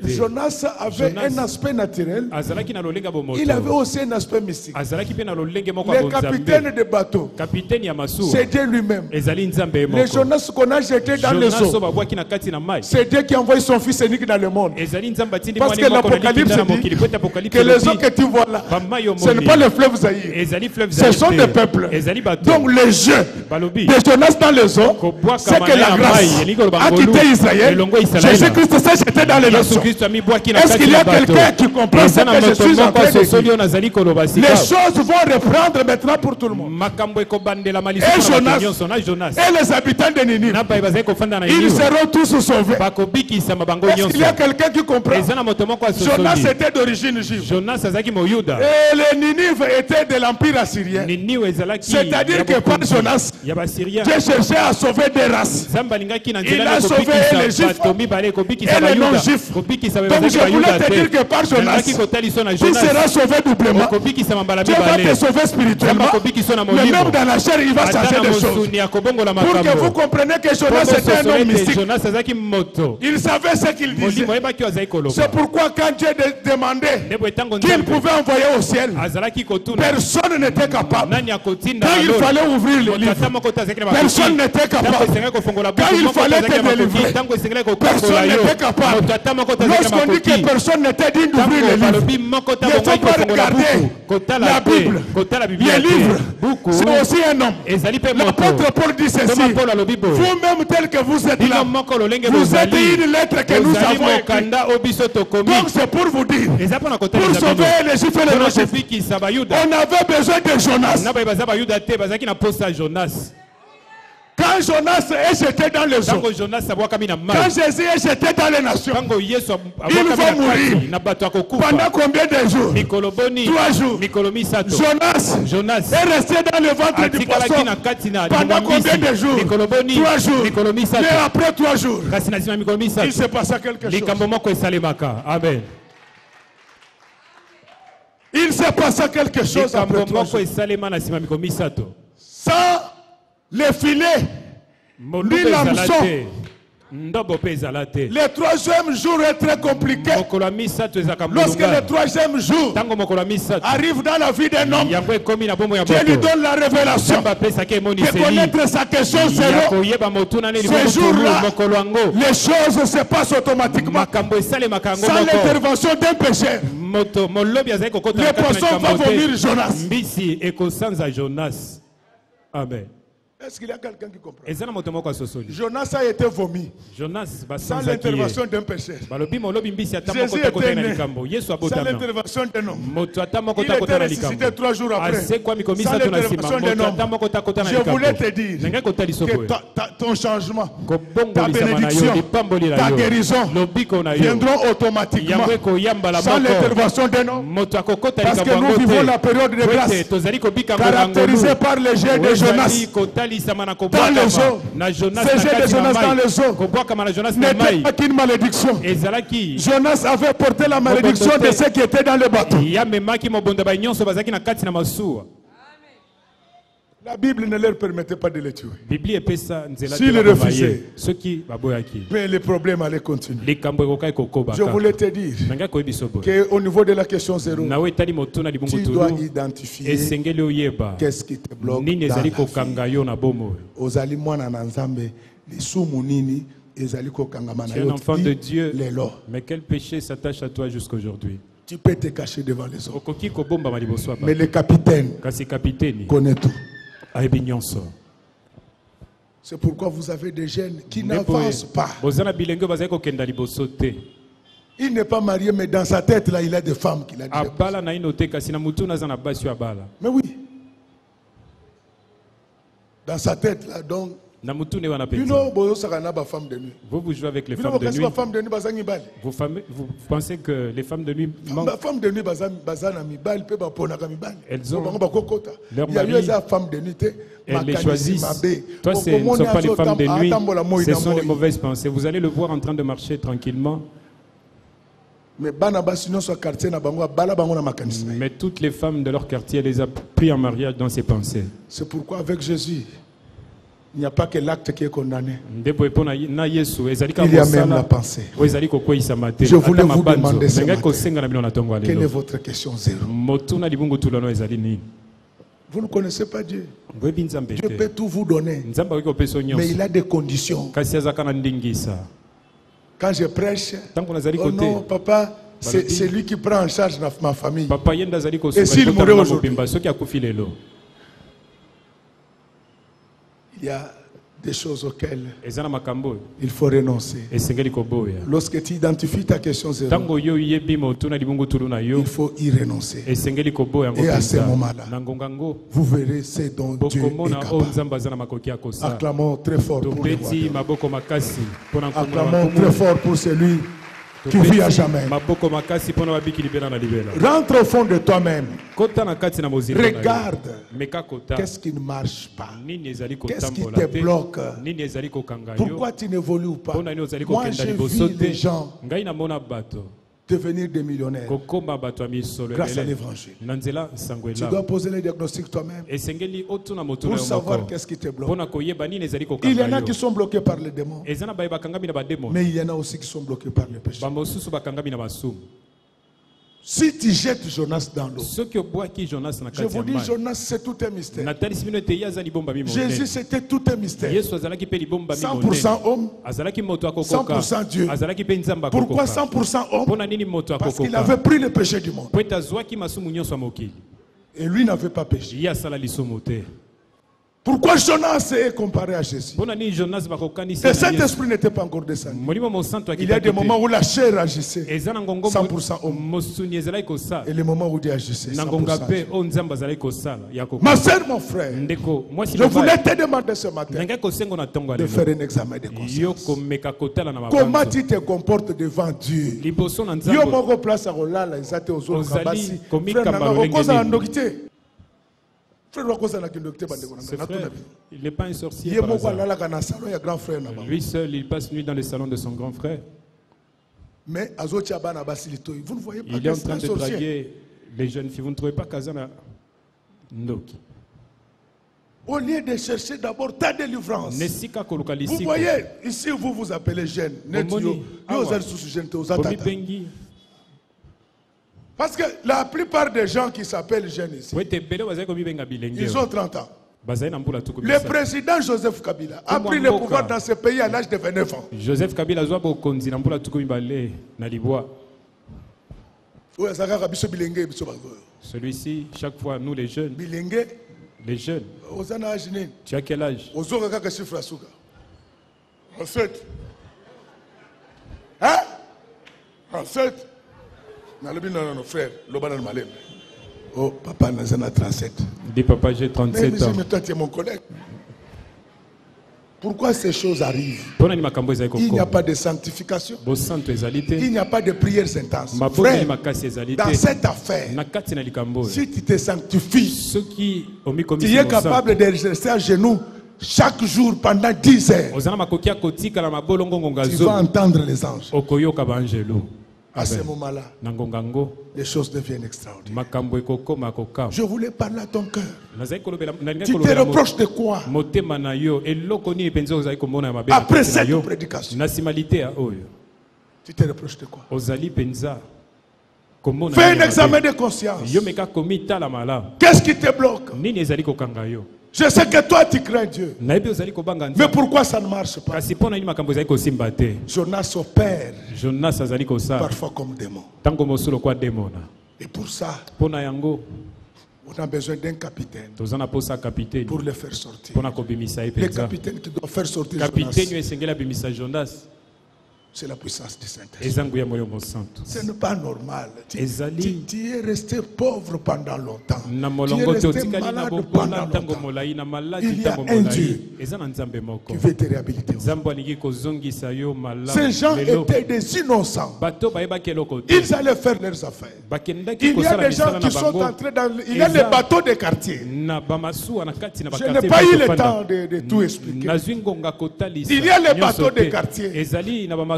Jonas avait un aspect naturel. Il avait aussi un aspect mystique. Le capitaine de bateau, c'est Dieu lui-même. Le Jonas qu'on a jeté dans les eaux, c'est Dieu qui a envoyé son fils unique dans le monde. Parce que l'Apocalypse dit que les eaux que tu vois là, ce n'est pas le fleuve Zaïre, ce sont des peuples. Donc le jeu de Jonas dans les eaux, c'est que la grâce a quitté Israël. Jésus-Christ s'est jeté dans les nations. Est-ce qu'il y a quelqu'un qui comprend ce que je suis en train de dire? Les choses vont reprendre maintenant pour tout le monde. Et Jonas et les habitants de Ninive, ils seront tous sauvés. Est-ce qu'il y a quelqu'un qui comprend? Jonas était d'origine juive. Et les Ninive étaient de l'empire assyrien. C'est-à-dire que par Jonas, Dieu cherchait à sauver des races. Il a sauvé les juifs et les non-juifs. Donc je voulais te dire que par Jonas, tu seras sauvé doublement. Dieu va te sauver spirituellement. Mais même dans la chair, il va changer des choses. Pour que vous compreniez que Jonas était un homme mystique. Il savait ce qu'il disait. C'est pourquoi quand Dieu demandait qu'il pouvait envoyer au ciel, personne n'était capable. Quand il fallait ouvrir le livre, personne n'était capable. Quand il fallait te délivrer, personne n'était capable. Lorsqu'on dit que personne n'était digne d'ouvrir le livre, il ne faut pas regarder la Bible. Les livres, c'est aussi un homme. L'apôtre Paul dit ceci: vous-même tel que vous êtes là, vous êtes une lettre que nous avons écrite. Donc c'est pour vous dire, pour sauver les juifs et les non-juifs, on avait besoin de Jonas. Quand Jonas est jeté dans les eaux, quand Jésus est jeté dans les nations, il va mourir. Pendant combien de jours? 3 jours. Jonas est resté dans le ventre du poisson. Pendant combien de jours? 3 jours. Mais après 3 jours, il s'est passé quelque chose. Amen. Il s'est passé quelque chose après 3 jours. Sans les filets, ni l'hameçon. Le 3e jour est très compliqué. Lorsque le 3e jour arrive dans la vie d'un homme, Dieu lui donne la révélation de connaître sa question zéro. Ce jour-là, les choses se passent automatiquement. Sans l'intervention d'un pécheur, le poisson va vomir Jonas. Amen. Est-ce qu'il y a quelqu'un qui comprend? Jonas a été vomi. Sans l'intervention d'un pécheur. Jésus était né. Sans l'intervention d'un homme. Il était ressuscité 3 jours après. Sans l'intervention d'un homme. Je voulais te dire que ton changement, ta bénédiction, ta guérison viendront automatiquement sans l'intervention d'un homme. Parce que nous vivons la période de grâce caractérisée par les jets de Jonas dans les eaux. Ces jets de Jonas dans les eaux n'étaient pas qu'une malédiction. Jonas avait porté la malédiction de ceux qui étaient dans le bateau. La Bible ne leur permettait pas de les tuer. S'ils refusaient, mais le problème allait continuer. Je voulais te dire qu'au niveau de la question 0, tu dois identifier qu'est-ce qui te bloque dans la vie. Tu es un enfant de Dieu, mais quel péché s'attache à toi jusqu'aujourd'hui? Tu peux te cacher devant les autres. Mais le capitaine connaît tout. C'est pourquoi vous avez des jeunes qui n'avancent pas. Il n'est pas marié, mais dans sa tête, là, il a des femmes qu'il a déjà. Mais oui. Dans sa tête, là, donc. Vous jouez avec les femmes de nuit. Vous pensez que les femmes de nuit manquent. Elles ont leur mari. Elles les choisissent. Toi, ce ne sont pas les femmes de nuit, ce sont les mauvaises pensées. Vous allez le voir en train de marcher tranquillement. Mais toutes les femmes de leur quartier les a pris en mariage dans ses pensées. C'est pourquoi avec Jésus, il n'y a pas que l'acte qui est condamné. Il y a même la pensée. Je voulais vous demander ce matin, quelle est votre question 0? Vous ne connaissez pas Dieu. Dieu peut tout vous donner, mais il a des conditions. Quand je prêche, oh non, papa, c'est lui qui prend en charge ma famille. Et s'il mourait aujourd'hui, il y a des choses auxquelles il faut renoncer. Lorsque tu identifies ta question 0, il faut y renoncer. Et à ce moment-là, vous verrez ce dont Dieu est capable. Acclamons très fort pour le roi. Acclamons très fort pour celui qui vit à jamais. Rentre au fond de toi-même. Regarde qu'est-ce qui ne marche pas. Qu'est-ce qui te bloque. Pourquoi tu n'évolues pas. Moi j'ai vu des gens devenir des millionnaires grâce à l'évangile. Tu dois poser le diagnostic toi-même pour savoir qu'est-ce qui te bloque. Il y en a qui sont bloqués par les démons, mais il y en a aussi qui sont bloqués par le péché. Si tu jettes Jonas dans l'eau, je vous dis, Jonas c'est tout un mystère. Jésus c'était tout un mystère. 100% homme, 100% Dieu. Pourquoi 100% homme? Parce qu'il avait pris le péché du monde. Et lui n'avait pas péché. Pourquoi Jonas est comparé à Jésus? Le Saint-Esprit n'était pas encore descendu. Il y a des moments où la chair agissait 100% homme. Et les moments où Dieu agissait 100% Dieu. Ma soeur, mon frère, je voulais te demander ce matin de faire un examen de conscience. Comment tu te comportes devant Dieu? Yo moko place à rolala ezate ozolo kabasi. Ce frère, il n'est pas un sorcier par hasard. Lui seul, il passe nuit dans le salon de son grand frère. Mais vous ne voyez pas il est en train de draguer les jeunes filles. Vous ne trouvez pas Kazana Ndoki? Au lieu de chercher d'abord ta délivrance. Vous voyez, ici vous vous appelez jeune. Parce que la plupart des gens qui s'appellent jeunes ici, ils ont 30 ans. Le président Joseph Kabila a pris le pouvoir dans ce pays à l'âge de 29 ans. Joseph Kabila celui-ci, chaque fois, nous les jeunes, Les jeunes. Tu as quel âge? En 7. Hein? En 7. Non, frère. Oh, papa, nous avons 37. Dis papa, j'ai 37 ans. Mais toi, tu es mon collègue. Pourquoi ces choses arrivent? Il n'y a pas de sanctification. Il n'y a pas de prière intense. Frère, dans cette affaire, si tu te sanctifies, tu es capable de rester à genoux chaque jour pendant 10 heures. Tu vas entendre les anges. À ce moment-là, les choses deviennent extraordinaires. Je voulais parler à ton cœur. Tu te reproches de quoi? Après cette prédication, tu te reproches de quoi? Fais un examen de conscience. Qu'est-ce qui te bloque? Je sais que toi tu crains Dieu. Mais pourquoi ça ne marche pas? Jonas opère parfois comme démon. Et pour ça, on a besoin d'un capitaine pour le faire sortir. Le capitaine qui doit faire sortir Jonas, c'est la puissance du Saint-Esprit. Ce n'est pas normal. Tu es resté pauvre pendant longtemps. Tu es resté malade pendant longtemps. Il y a un Dieu qui veut te réhabiliter. Ces gens étaient des innocents. Ils allaient faire leurs affaires. Il y a des gens qui sont entrés dans... Il y a les bateaux de quartier. Je n'ai pas eu le temps de tout expliquer. Il y a les bateaux de quartier.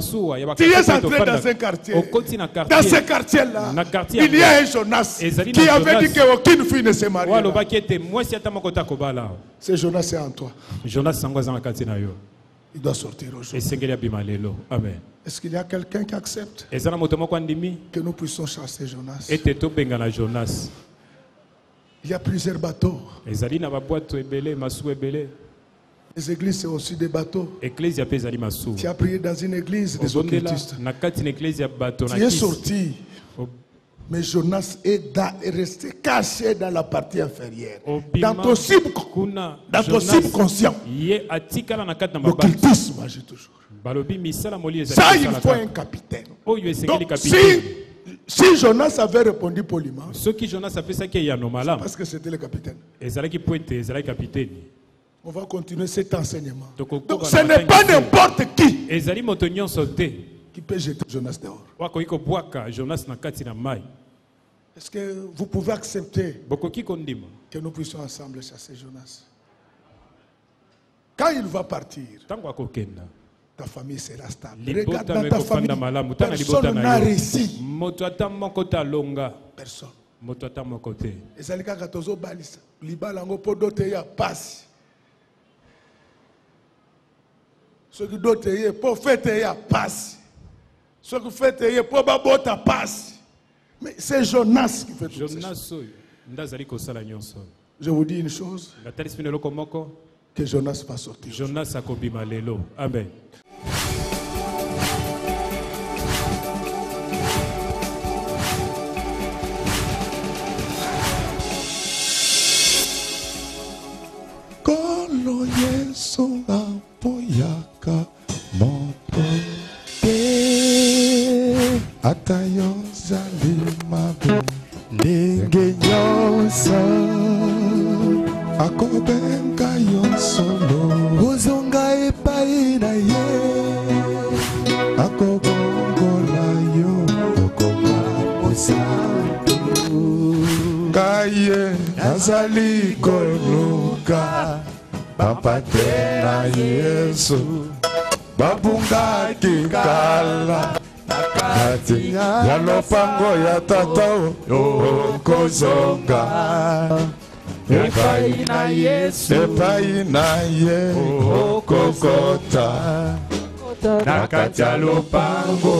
Tu es entré dans un quartier. Dans ce quartier-là, il y a un Jonas qui avait dit qu'aucune fille ne se mariera. Ce Jonas est en toi. Il doit sortir aujourd'hui. Amen. Est-ce qu'il y a quelqu'un qui accepte que nous puissions chasser Jonas? Il y a plusieurs bateaux. Les églises, c'est aussi des bateaux. Tu as prié dans une église des occultistes. Tu es sorti. Mais Jonas est resté caché dans la partie inférieure. Dans ton subconscient. L'occultisme agit toujours. Ça, il faut un capitaine. Donc, si Jonas avait répondu poliment, parce que c'était le capitaine. On va continuer cet enseignement. Donc ce n'est pas n'importe qui peut jeter Jonas dehors. Est-ce que vous pouvez accepter que nous puissions ensemble chasser Jonas? Quand il va partir, ta famille sera stable. Regarde dans ta famille, personne n'a réussi. Personne. Ce qui doit te pour faire te passe. Ce qui fait te pour babota passe. Mais c'est Jonas qui fait tout ça. Je vous dis une chose. Que Jonas va sortir. Jonas a kobima lelo. Amen. Kolo Yesu apoyaka moto te atayo zalimabe ndenge nyonso akobenga yo solo ozonga epai na ye akobongola yo okoma osantu kaye nazali koluka bapate na Yesu babunga kikala nakati ya lopango ya tata okozonga epai na Yesu epai na ye okokota nakati ya lopango